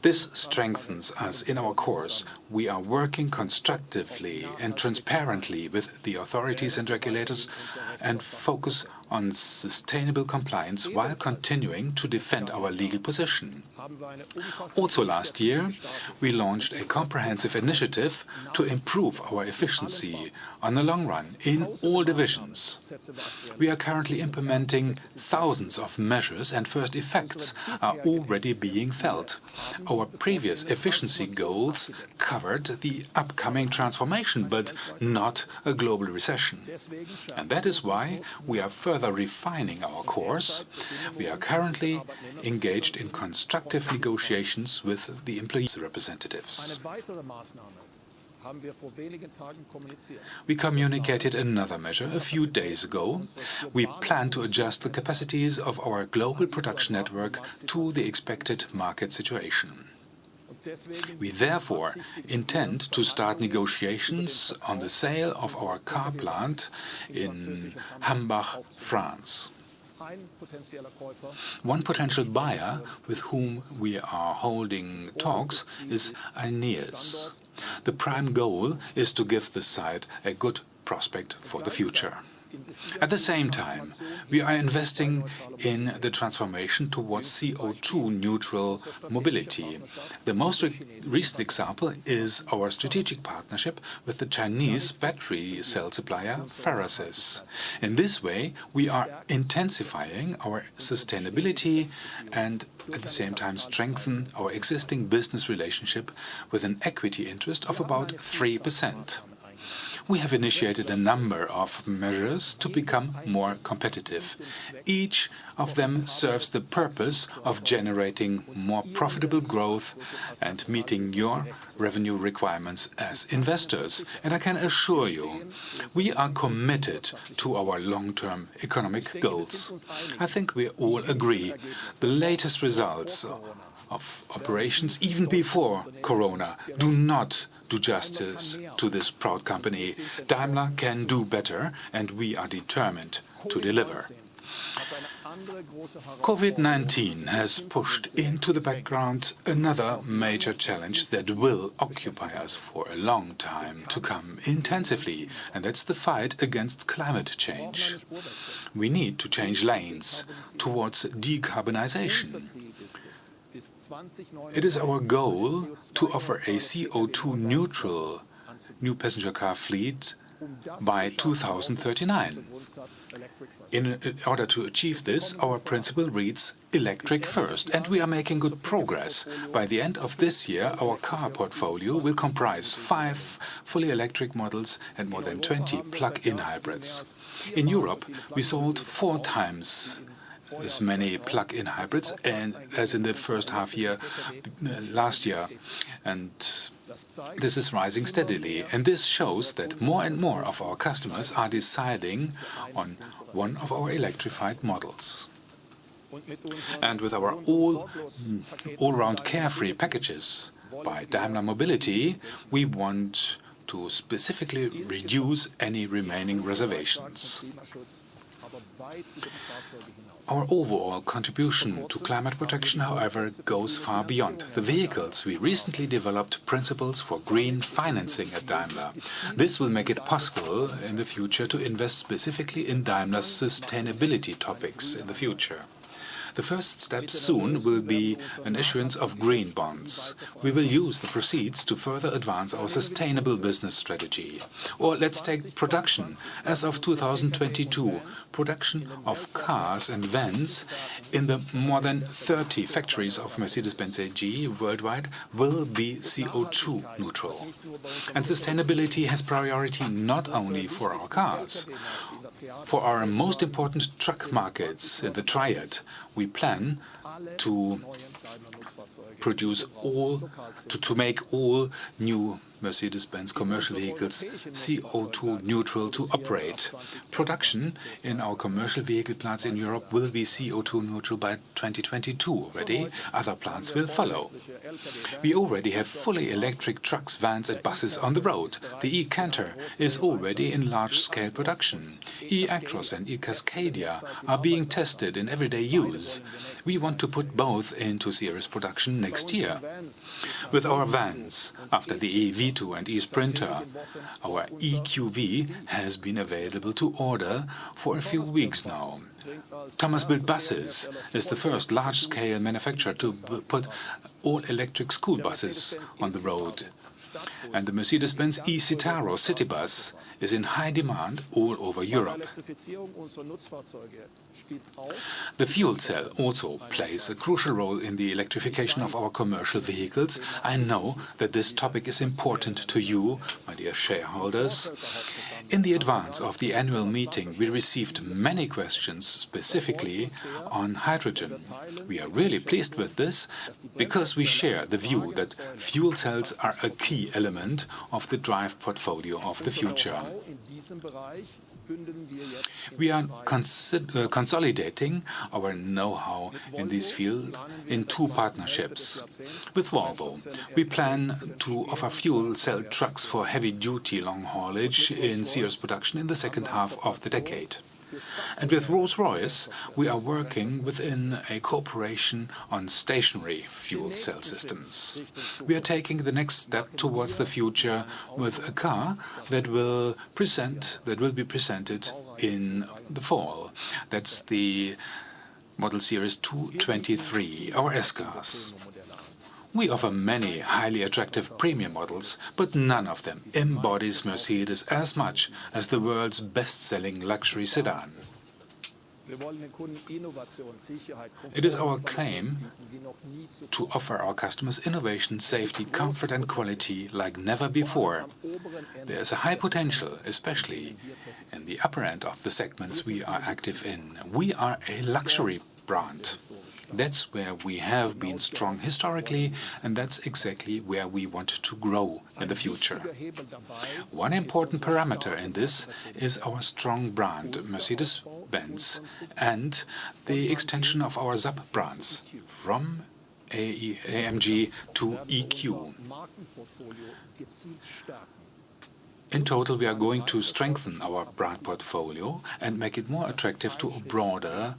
This strengthens us in our course. We are working constructively and transparently with the authorities and regulators and focus on sustainable compliance while continuing to defend our legal position. Also last year, we launched a comprehensive initiative to improve our efficiency on the long run in all divisions. We are currently implementing thousands of measures and first effects are already being felt. Our previous efficiency goals covered the upcoming transformation, but not a global recession. And that is why we are further refining our course. We are currently engaged in constructive negotiations with the employees' representatives. We communicated another measure a few days ago. We plan to adjust the capacities of our global production network to the expected market situation. We therefore intend to start negotiations on the sale of our car plant in Hambach, France. One potential buyer with whom we are holding talks is Ineos. The prime goal is to give the site a good prospect for the future. At the same time, we are investing in the transformation towards CO2-neutral mobility. The most recent example is our strategic partnership with the Chinese battery cell supplier Farasis. In this way, we are intensifying our sustainability and at the same time strengthen our existing business relationship with an equity interest of about 3%. We have initiated a number of measures to become more competitive. Each of them serves the purpose of generating more profitable growth and meeting your revenue requirements as investors. And I can assure you, we are committed to our long-term economic goals. I think we all agree. The latest results of operations, even before Corona, do not do justice to this proud company. Daimler can do better, and we are determined to deliver. COVID-19 has pushed into the background another major challenge that will occupy us for a long time to come intensively, and that's the fight against climate change. We need to change lanes towards decarbonization. It is our goal to offer a CO2-neutral new passenger car fleet by 2039. In order to achieve this, our principle reads electric first, and we are making good progress. By the end of this year, our car portfolio will comprise 5 fully electric models and more than 20 plug-in hybrids. In Europe, we sold 4 times as many plug-in hybrids as in the first half year last year, and this is rising steadily, and this shows that more and more of our customers are deciding on one of our electrified models. And with our all-round carefree packages by Daimler Mobility, we want to specifically reduce any remaining reservations. Our overall contribution to climate protection, however, goes far beyond the vehicles. We recently developed principles for green financing at Daimler. This will make it possible in the future to invest specifically in Daimler's sustainability topics in the future. The first step soon will be an issuance of green bonds. We will use the proceeds to further advance our sustainable business strategy. Or let's take production. As of 2022, production of cars and vans in the more than 30 factories of Mercedes-Benz AG worldwide will be CO2 neutral. And sustainability has priority not only for our cars. For our most important truck markets in the Triad, we plan to make all new Mercedes-Benz commercial vehicles CO2 neutral to operate. Production in our commercial vehicle plants in Europe will be CO2 neutral by 2022 already. Other plants will follow. We already have fully electric trucks, vans and buses on the road. The e-Canter is already in large-scale production. E-Actros and e-Cascadia are being tested in everyday use. We want to put both into serious production next year. With our vans, after the E-Vito and E-Sprinter, our EQV has been available to order for a few weeks now. Thomas Built Buses is the first large-scale manufacturer to put all-electric school buses on the road. And the Mercedes-Benz E-Citaro city bus is in high demand all over Europe. The fuel cell also plays a crucial role in the electrification of our commercial vehicles. I know that this topic is important to you, my dear shareholders. In the advance of the annual meeting, we received many questions specifically on hydrogen. We are really pleased with this because we share the view that fuel cells are a key element of the drive portfolio of the future. We are consolidating our know-how in this field in 2 partnerships. With Volvo, we plan to offer fuel cell trucks for heavy-duty long haulage in serious production in the second half of the decade. And with Rolls-Royce, we are working within a cooperation on stationary fuel cell systems. We are taking the next step towards the future with a car that will be presented in the fall. That's the Model Series 223, our S-Class. We offer many highly attractive premium models, but none of them embodies Mercedes as much as the world's best-selling luxury sedan. It is our claim to offer our customers innovation, safety, comfort and quality like never before. There is a high potential, especially in the upper end of the segments we are active in. We are a luxury brand. That's where we have been strong historically, and that's exactly where we want to grow in the future. One important parameter in this is our strong brand, Mercedes-Benz, and the extension of our sub-brands from AMG to EQ. In total, we are going to strengthen our brand portfolio and make it more attractive to a broader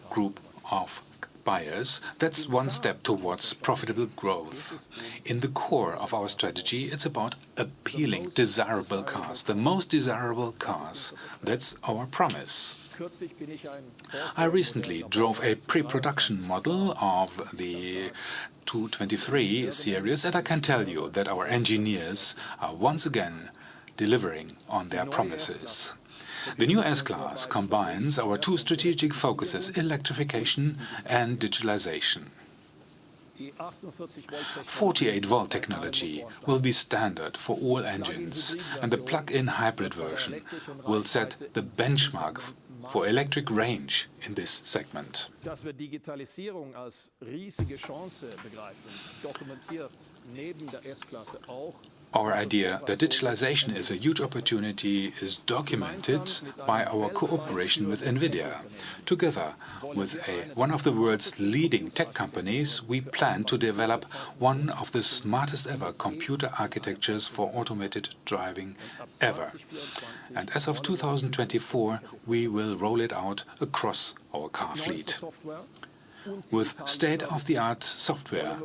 group of buyers. That's one step towards profitable growth. In the core of our strategy, it's about appealing, desirable cars, the most desirable cars. That's our promise. I recently drove a pre-production model of the 223 series, and I can tell you that our engineers are once again delivering on their promises. The new S-Class combines our two strategic focuses, electrification and digitalization. 48-volt technology will be standard for all engines, and the plug-in hybrid version will set the benchmark for electric range in this segment. Dass wir Digitalisierung als riesige Chance begreifen, dokumentiert neben der S-Klasse auch. Our idea that digitalization is a huge opportunity is documented by our cooperation with NVIDIA. Together with one of the world's leading tech companies, we plan to develop one of the smartest ever computer architectures for automated driving ever. And as of 2024, we will roll it out across our car fleet. With state-of-the-art software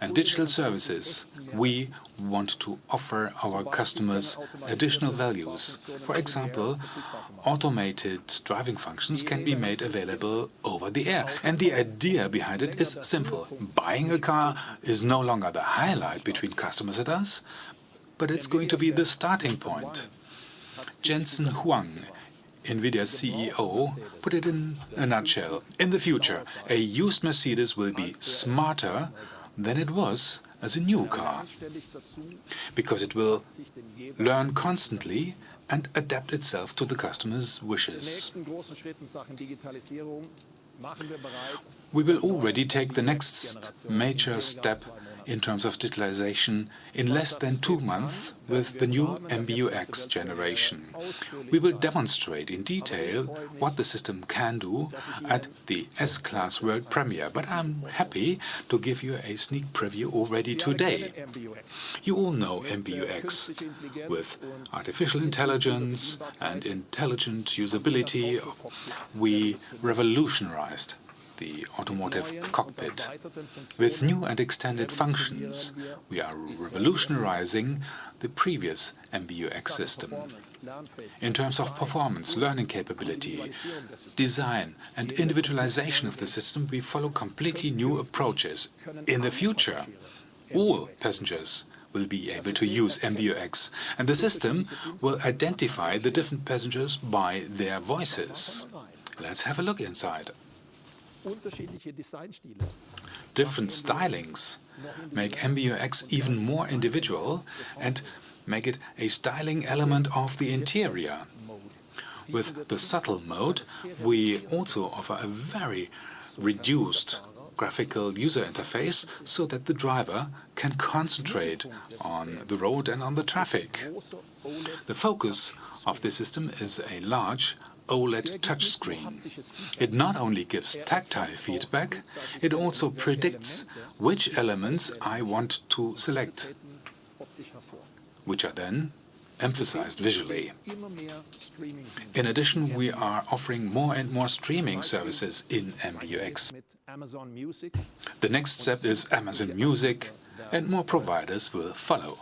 and digital services, we want to offer our customers additional values. For example, automated driving functions can be made available over the air. And the idea behind it is simple. Buying a car is no longer the highlight between customers and us, but it's going to be the starting point. Jensen Huang, NVIDIA's CEO, put it in a nutshell. In the future, a used Mercedes will be smarter than it was as a new car, because it will learn constantly and adapt itself to the customer's wishes. We will already take the next major step in terms of digitalization in less than 2 months with the new Mbux Generation. We will demonstrate in detail what the system can do at the S-Class World Premiere, but I'm happy to give you a sneak preview already today. You all know Mbux. With artificial intelligence and intelligent usability, we revolutionized the automotive cockpit. With new and extended functions, we are revolutionizing the previous Mbux system. In terms of performance, learning capability, design and individualization of the system, we follow completely new approaches. In the future, all passengers will be able to use Mbux, and the system will identify the different passengers by their voices. Let's have a look inside. Different stylings make Mbux even more individual and make it a styling element of the interior. With the subtle mode, we also offer a very reduced graphical user interface so that the driver can concentrate on the road and on the traffic. The focus of the system is a large OLED touchscreen. It not only gives tactile feedback, it also predicts which elements I want to select, which are then emphasized visually. In addition, we are offering more and more streaming services in Mbux. The next step is Amazon Music, and more providers will follow.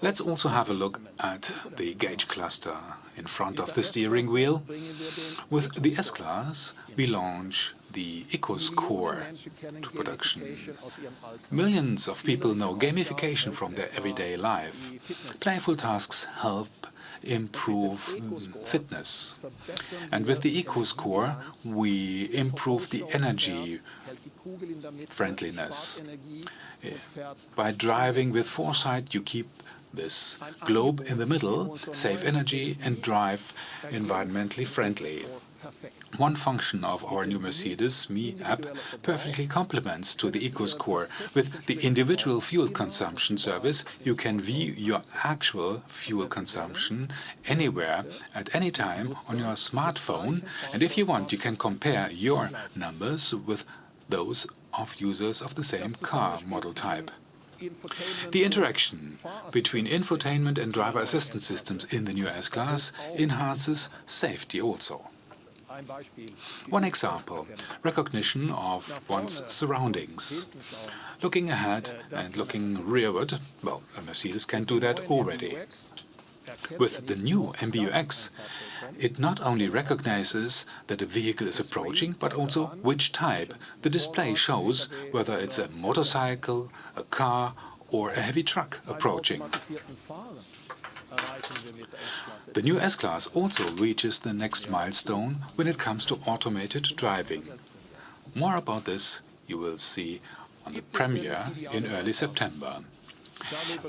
Let's also have a look at the gauge cluster in front of the steering wheel. With the S-Class, we launch the EcoScore to production. Millions of people know gamification from their everyday life. Playful tasks help improve fitness. And with the EcoScore, we improve the energy friendliness. By driving with foresight, you keep this globe in the middle, save energy and drive environmentally friendly. One function of our new Mercedes Me app perfectly complements to the EcoScore. With the individual fuel consumption service, you can view your actual fuel consumption anywhere at any time on your smartphone, and if you want, you can compare your numbers with those of users of the same car model type. The interaction between infotainment and driver assistance systems in the new S-Class enhances safety also. One example, recognition of one's surroundings. Looking ahead and looking rearward, well, a Mercedes can do that already. With the new Mbux, it not only recognizes that a vehicle is approaching, but also which type. The display shows whether it's a motorcycle, a car, or a heavy truck approaching. The new S-Class also reaches the next milestone when it comes to automated driving. More about this you will see on the premiere in early September.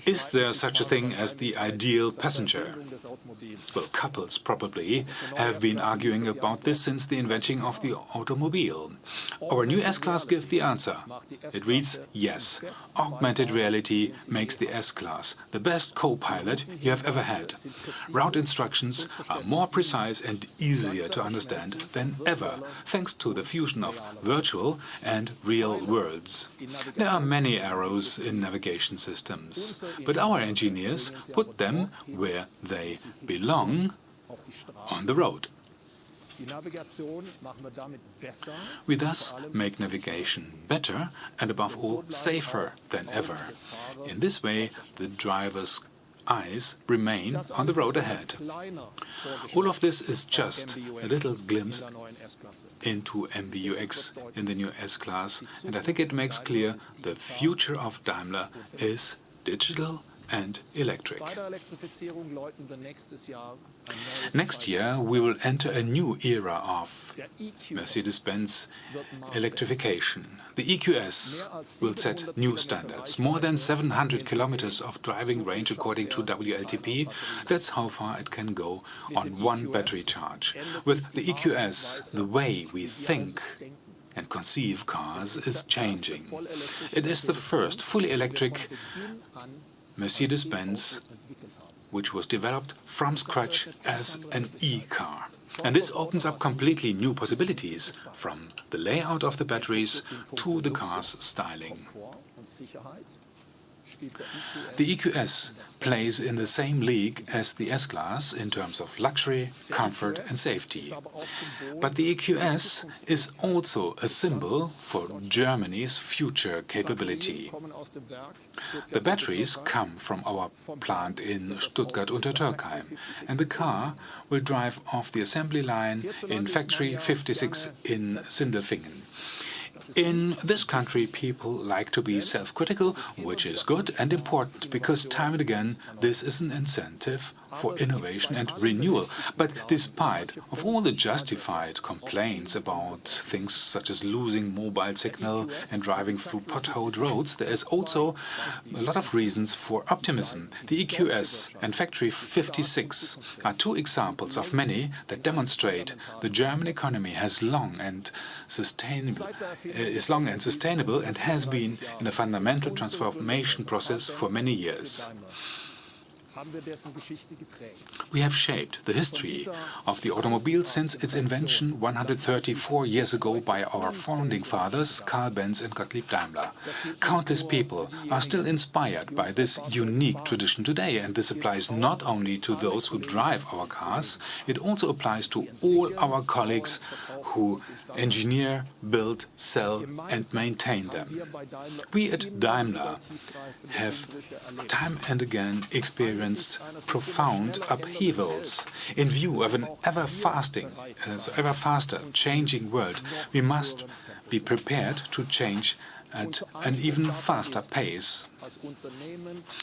Is there such a thing as the ideal passenger? Well, couples probably have been arguing about this since the invention of the automobile. Our new S-Class gives the answer. It reads, yes, augmented reality makes the S-Class the best co-pilot you have ever had. Route instructions are more precise and easier to understand than ever, thanks to the fusion of virtual and real worlds. There are many arrows in navigation systems, but our engineers put them where they belong, on the road. We thus make navigation better and above all safer than ever. In this way, the driver's eyes remain on the road ahead. All of this is just a little glimpse into MBUX in the new S-Class, and I think it makes clear the future of Daimler is digital and electric. Next year we will enter a new era of Mercedes-Benz Electrification. The EQS will set new standards. More than 700 kilometers of driving range according to WLTP. That's how far it can go on one battery charge. With the EQS, the way we think and conceive cars is changing. It is the first fully electric Mercedes-Benz which was developed from scratch as an e-car. And this opens up completely new possibilities, from the layout of the batteries to the car's styling. The EQS plays in the same league as the S-Class in terms of luxury, comfort and safety. But the EQS is also a symbol for Germany's future capability. The batteries come from our plant in Stuttgart-Untertürkheim, and the car will drive off the assembly line in Factory 56 in Sindelfingen. In this country, people like to be self-critical, which is good and important, because time and again this is an incentive for innovation and renewal. But despite of all the justified complaints about things such as losing mobile signal and driving through potholed roads, there is also a lot of reasons for optimism. The EQS and Factory 56 are two examples of many that demonstrate the German economy is long and sustainable and has been in a fundamental transformation process for many years. We have shaped the history of the automobile since its invention 134 years ago by our founding fathers, Karl Benz and Gottlieb Daimler. Countless people are still inspired by this unique tradition today, and this applies not only to those who drive our cars, it also applies to all our colleagues who engineer, build, sell and maintain them. We at Daimler have time and again experienced profound upheavals. In view of an ever faster changing world, we must be prepared to change at an even faster pace.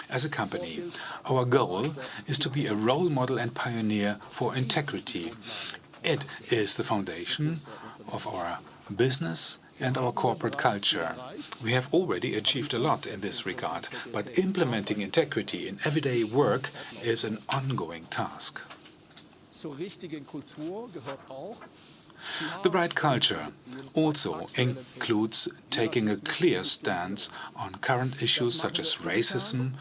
As a company, our goal is to be a role model and pioneer for integrity. It is the foundation of our business and our corporate culture. We have already achieved a lot in this regard, but implementing integrity in everyday work is an ongoing task. The right culture also includes taking a clear stance on current issues such as racism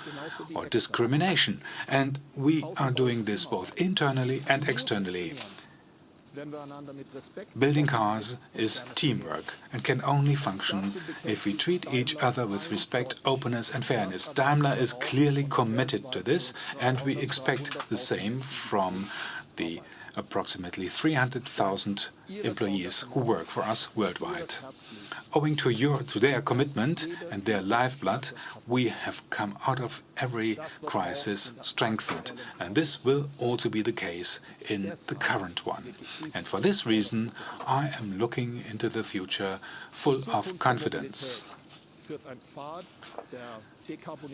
or discrimination, and we are doing this both internally and externally. Building cars is teamwork and can only function if we treat each other with respect, openness and fairness. Daimler is clearly committed to this, and we expect the same from the approximately 300,000 employees who work for us worldwide. Owing to their commitment and their lifeblood, we have come out of every crisis strengthened, and this will also be the case in the current one. And for this reason, I am looking into the future full of confidence.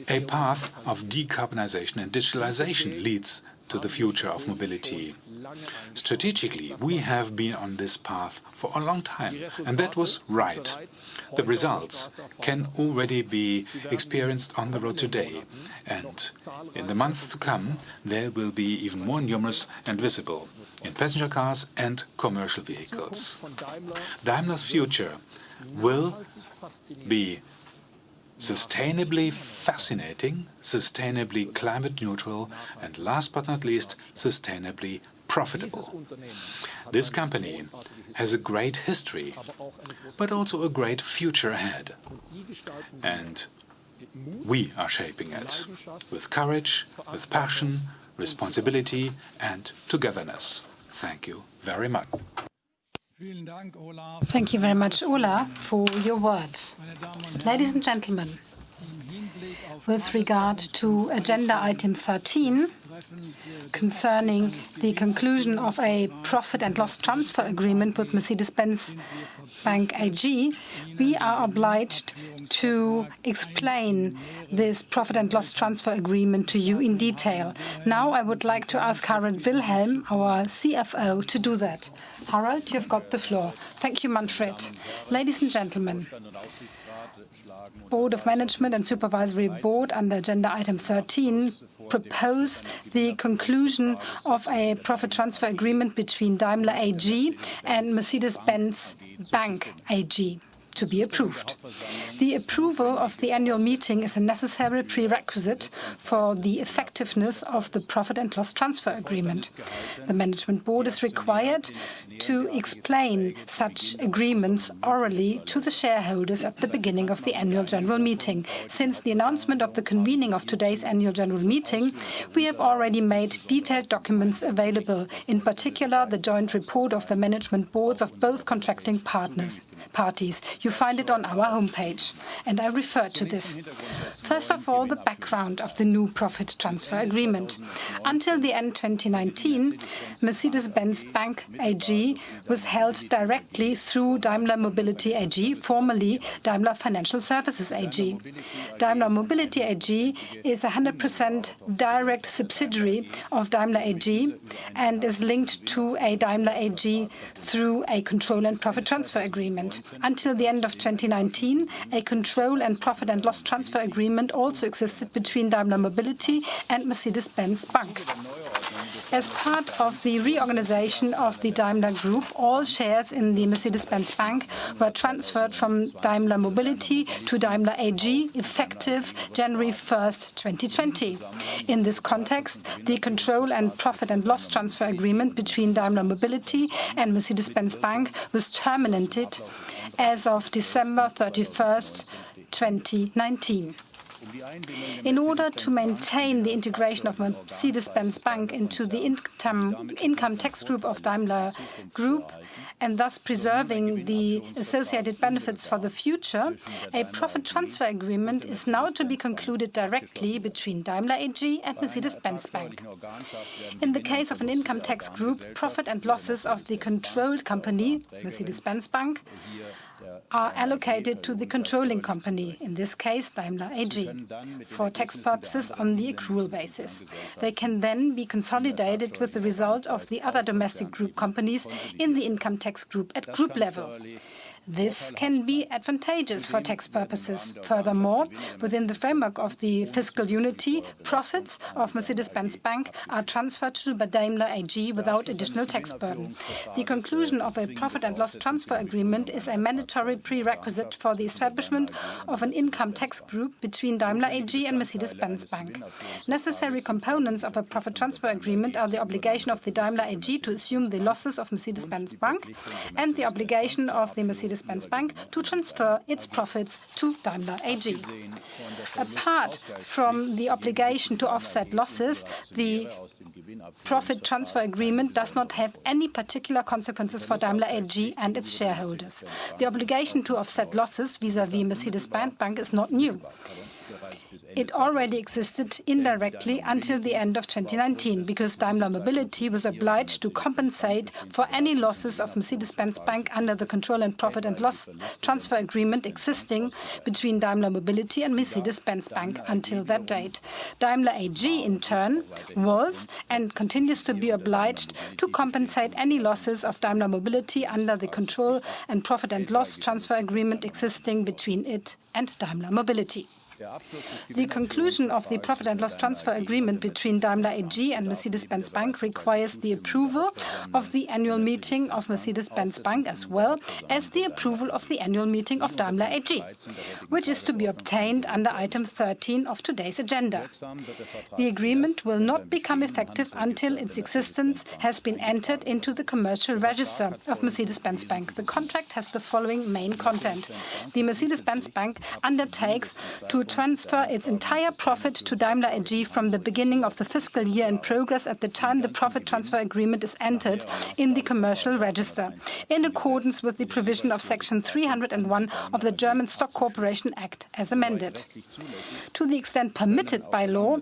A path of decarbonization and digitalization leads to the future of mobility. Strategically, we have been on this path for a long time, and that was right. The results can already be experienced on the road today, and in the months to come, they will be even more numerous and visible in passenger cars and commercial vehicles. Daimler's future will be sustainably fascinating, sustainably climate neutral, and last but not least, sustainably profitable. This company has a great history, but also a great future ahead. And we are shaping it with courage, with passion, responsibility, and togetherness. Thank you very much. Thank you very much, Ola, for your words. Ladies and gentlemen, with regard to agenda item 13, concerning the conclusion of a profit and loss transfer agreement with Mercedes-Benz Bank AG, we are obliged to explain this profit and loss transfer agreement to you in detail. Now I would like to ask Harald Wilhelm, our CFO, to do that. Harald, you've got the floor. Thank you, Manfred. Ladies and gentlemen, Board of Management and Supervisory Board under agenda item 13 propose the conclusion of a profit transfer agreement between Daimler AG and Mercedes-Benz Bank AG to be approved. The approval of the annual meeting is a necessary prerequisite for the effectiveness of the profit and loss transfer agreement. The Management Board is required to explain such agreements orally to the shareholders at the beginning of the annual general meeting. Since the announcement of the convening of today's annual general meeting, we have already made detailed documents available, in particular the joint report of the Management Boards of both contracting parties. You find it on our homepage, and I refer to this. First of all, the background of the new profit transfer agreement. Until the end 2019, Mercedes-Benz Bank AG was held directly through Daimler Mobility AG, formerly Daimler Financial Services AG. Daimler Mobility AG is a 100% direct subsidiary of Daimler AG and is linked to a Daimler AG through a control and profit transfer agreement. Until the end of 2019, a control and profit and loss transfer agreement also existed between Daimler Mobility and Mercedes-Benz Bank. As part of the reorganization of the Daimler Group, all shares in the Mercedes-Benz Bank were transferred from Daimler Mobility to Daimler AG effective January 1st, 2020. In this context, the control and profit and loss transfer agreement between Daimler Mobility and Mercedes-Benz Bank was terminated as of December 31st, 2019. In order to maintain the integration of Mercedes-Benz Bank into the income tax group of Daimler Group, and thus preserving the associated benefits for the future, a profit transfer agreement is now to be concluded directly between Daimler AG and Mercedes-Benz Bank. In the case of an income tax group, profit and losses of the controlled company, Mercedes-Benz Bank, are allocated to the controlling company, in this case Daimler AG, for tax purposes on the accrual basis. They can then be consolidated with the result of the other domestic group companies in the income tax group at group level. This can be advantageous for tax purposes. Furthermore, within the framework of the fiscal unity, profits of Mercedes-Benz Bank are transferred to Daimler AG without additional tax burden. The conclusion of a profit and loss transfer agreement is a mandatory prerequisite for the establishment of an income tax group between Daimler AG and Mercedes-Benz Bank. Necessary components of a profit transfer agreement are the obligation of the Daimler AG to assume the losses of Mercedes-Benz Bank and the obligation of the Mercedes-Benz Bank to transfer its profits to Daimler AG. Apart from the obligation to offset losses, the profit transfer agreement does not have any particular consequences for Daimler AG and its shareholders. The obligation to offset losses vis-à-vis Mercedes-Benz Bank is not new. It already existed indirectly until the end of 2019, because Daimler Mobility was obliged to compensate for any losses of Mercedes-Benz Bank under the control and profit and loss transfer agreement existing between Daimler Mobility and Mercedes-Benz Bank until that date. Daimler AG, in turn, was and continues to be obliged to compensate any losses of Daimler Mobility under the control and profit and loss transfer agreement existing between it and Daimler Mobility. The conclusion of the profit and loss transfer agreement between Daimler AG and Mercedes-Benz Bank requires the approval of the annual meeting of Mercedes-Benz Bank as well as the approval of the annual meeting of Daimler AG, which is to be obtained under item 13 of today's agenda. The agreement will not become effective until its existence has been entered into the commercial register of Mercedes-Benz Bank. The contract has the following main content. The Mercedes-Benz Bank undertakes to transfer its entire profit to Daimler AG from the beginning of the fiscal year in progress at the time the profit transfer agreement is entered in the commercial register, in accordance with the provision of Section 301 of the German Stock Corporation Act as amended. To the extent permitted by law,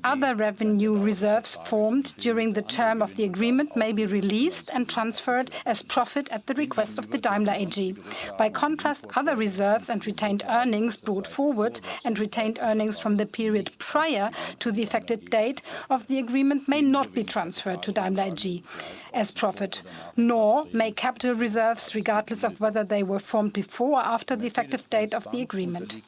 other revenue reserves formed during the term of the agreement may be released and transferred as profit at the request of the Daimler AG. By contrast, other reserves and retained earnings brought forward and retained earnings from the period prior to the effective date of the agreement may not be transferred to Daimler AG as profit, nor may capital reserves, regardless of whether they were formed before or after the effective date of the agreement.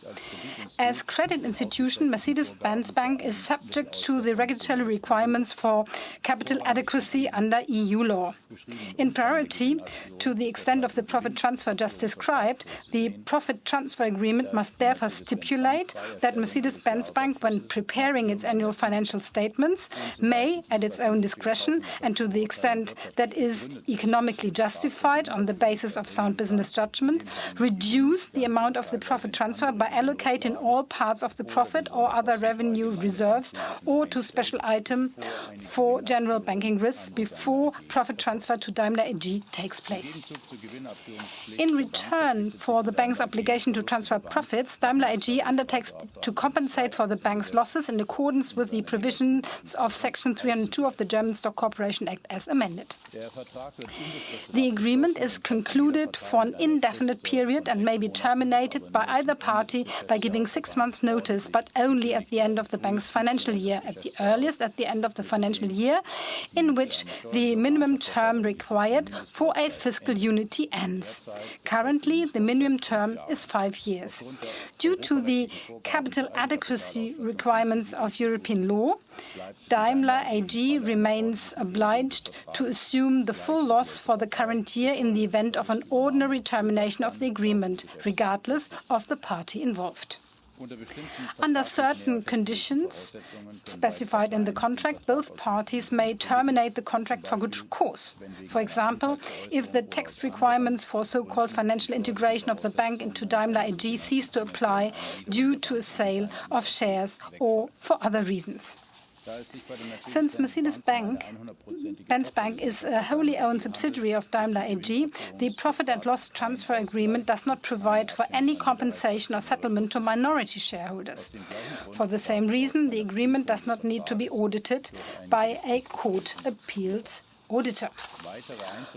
As credit institution, Mercedes-Benz Bank is subject to the regulatory requirements for capital adequacy under EU law. In priority to the extent of the profit transfer just described, the profit transfer agreement must therefore stipulate that Mercedes-Benz Bank, when preparing its annual financial statements, may, at its own discretion and to the extent that is economically justified on the basis of sound business judgment, reduce the amount of the profit transfer by allocating all parts of the profit or other revenue reserves or to special item for general banking risks before profit transfer to Daimler AG takes place. In return for the bank's obligation to transfer profits, Daimler AG undertakes to compensate for the bank's losses in accordance with the provisions of Section 302 of the German Stock Corporation Act as amended. The agreement is concluded for an indefinite period and may be terminated by either party by giving 6 months' notice, but only at the end of the bank's financial year, at the earliest at the end of the financial year in which the minimum term required for a fiscal unity ends. Currently, the minimum term is 5 years. Due to the capital adequacy requirements of European law, Daimler AG remains obliged to assume the full loss for the current year in the event of an ordinary termination of the agreement, regardless of the party involved. Under certain conditions specified in the contract, both parties may terminate the contract for good cause. For example, if the text requirements for so-called financial integration of the bank into Daimler AG cease to apply due to a sale of shares or for other reasons. Since Mercedes-Benz Bank is a wholly owned subsidiary of Daimler AG, the profit and loss transfer agreement does not provide for any compensation or settlement to minority shareholders. For the same reason, the agreement does not need to be audited by a court-appealed auditor.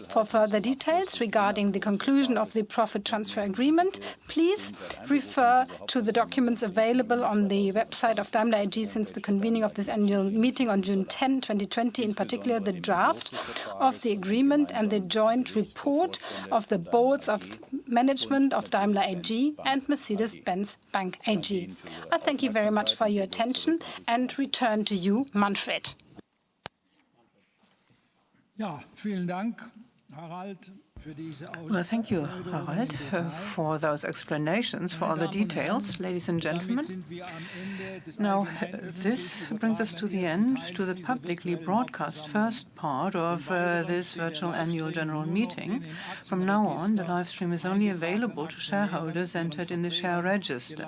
For further details regarding the conclusion of the profit transfer agreement, please refer to the documents available on the website of Daimler AG since the convening of this annual meeting on June 10, 2020, in particular the draft of the agreement and the joint report of the boards of management of Daimler AG and Mercedes-Benz Bank AG. I thank you very much for your attention and return to you, Manfred. Ja, vielen Dank, Harald. Well, thank you, Harald, for those explanations, for all the details, ladies and gentlemen. Now, this brings us to the end, to the publicly broadcast first part of this virtual annual general meeting. From now on, the live stream is only available to shareholders entered in the share register,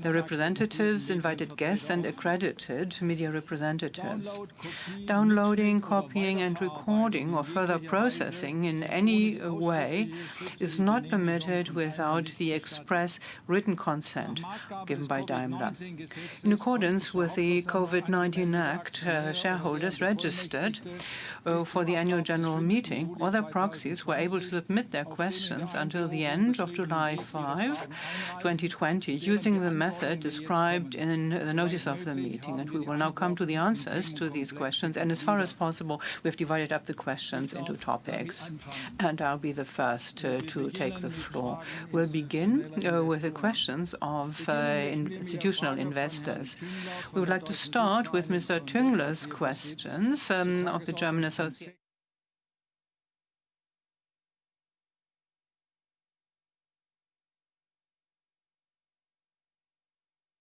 their representatives, invited guests, and accredited media representatives. Downloading, copying, and recording or further processing in any any way is not permitted without the express written consent given by Daimler. In accordance with the COVID-19 Act, shareholders registered for the annual general meeting or their proxies were able to submit their questions until the end of July 5, 2020, using the method described in the notice of the meeting. And we will now come to the answers to these questions. And as far as possible, we've divided up the questions into topics. And I'll be the first to take the floor. We'll begin with the questions of institutional investors. We would like to start with Mr. Tüngler's questions of the German Association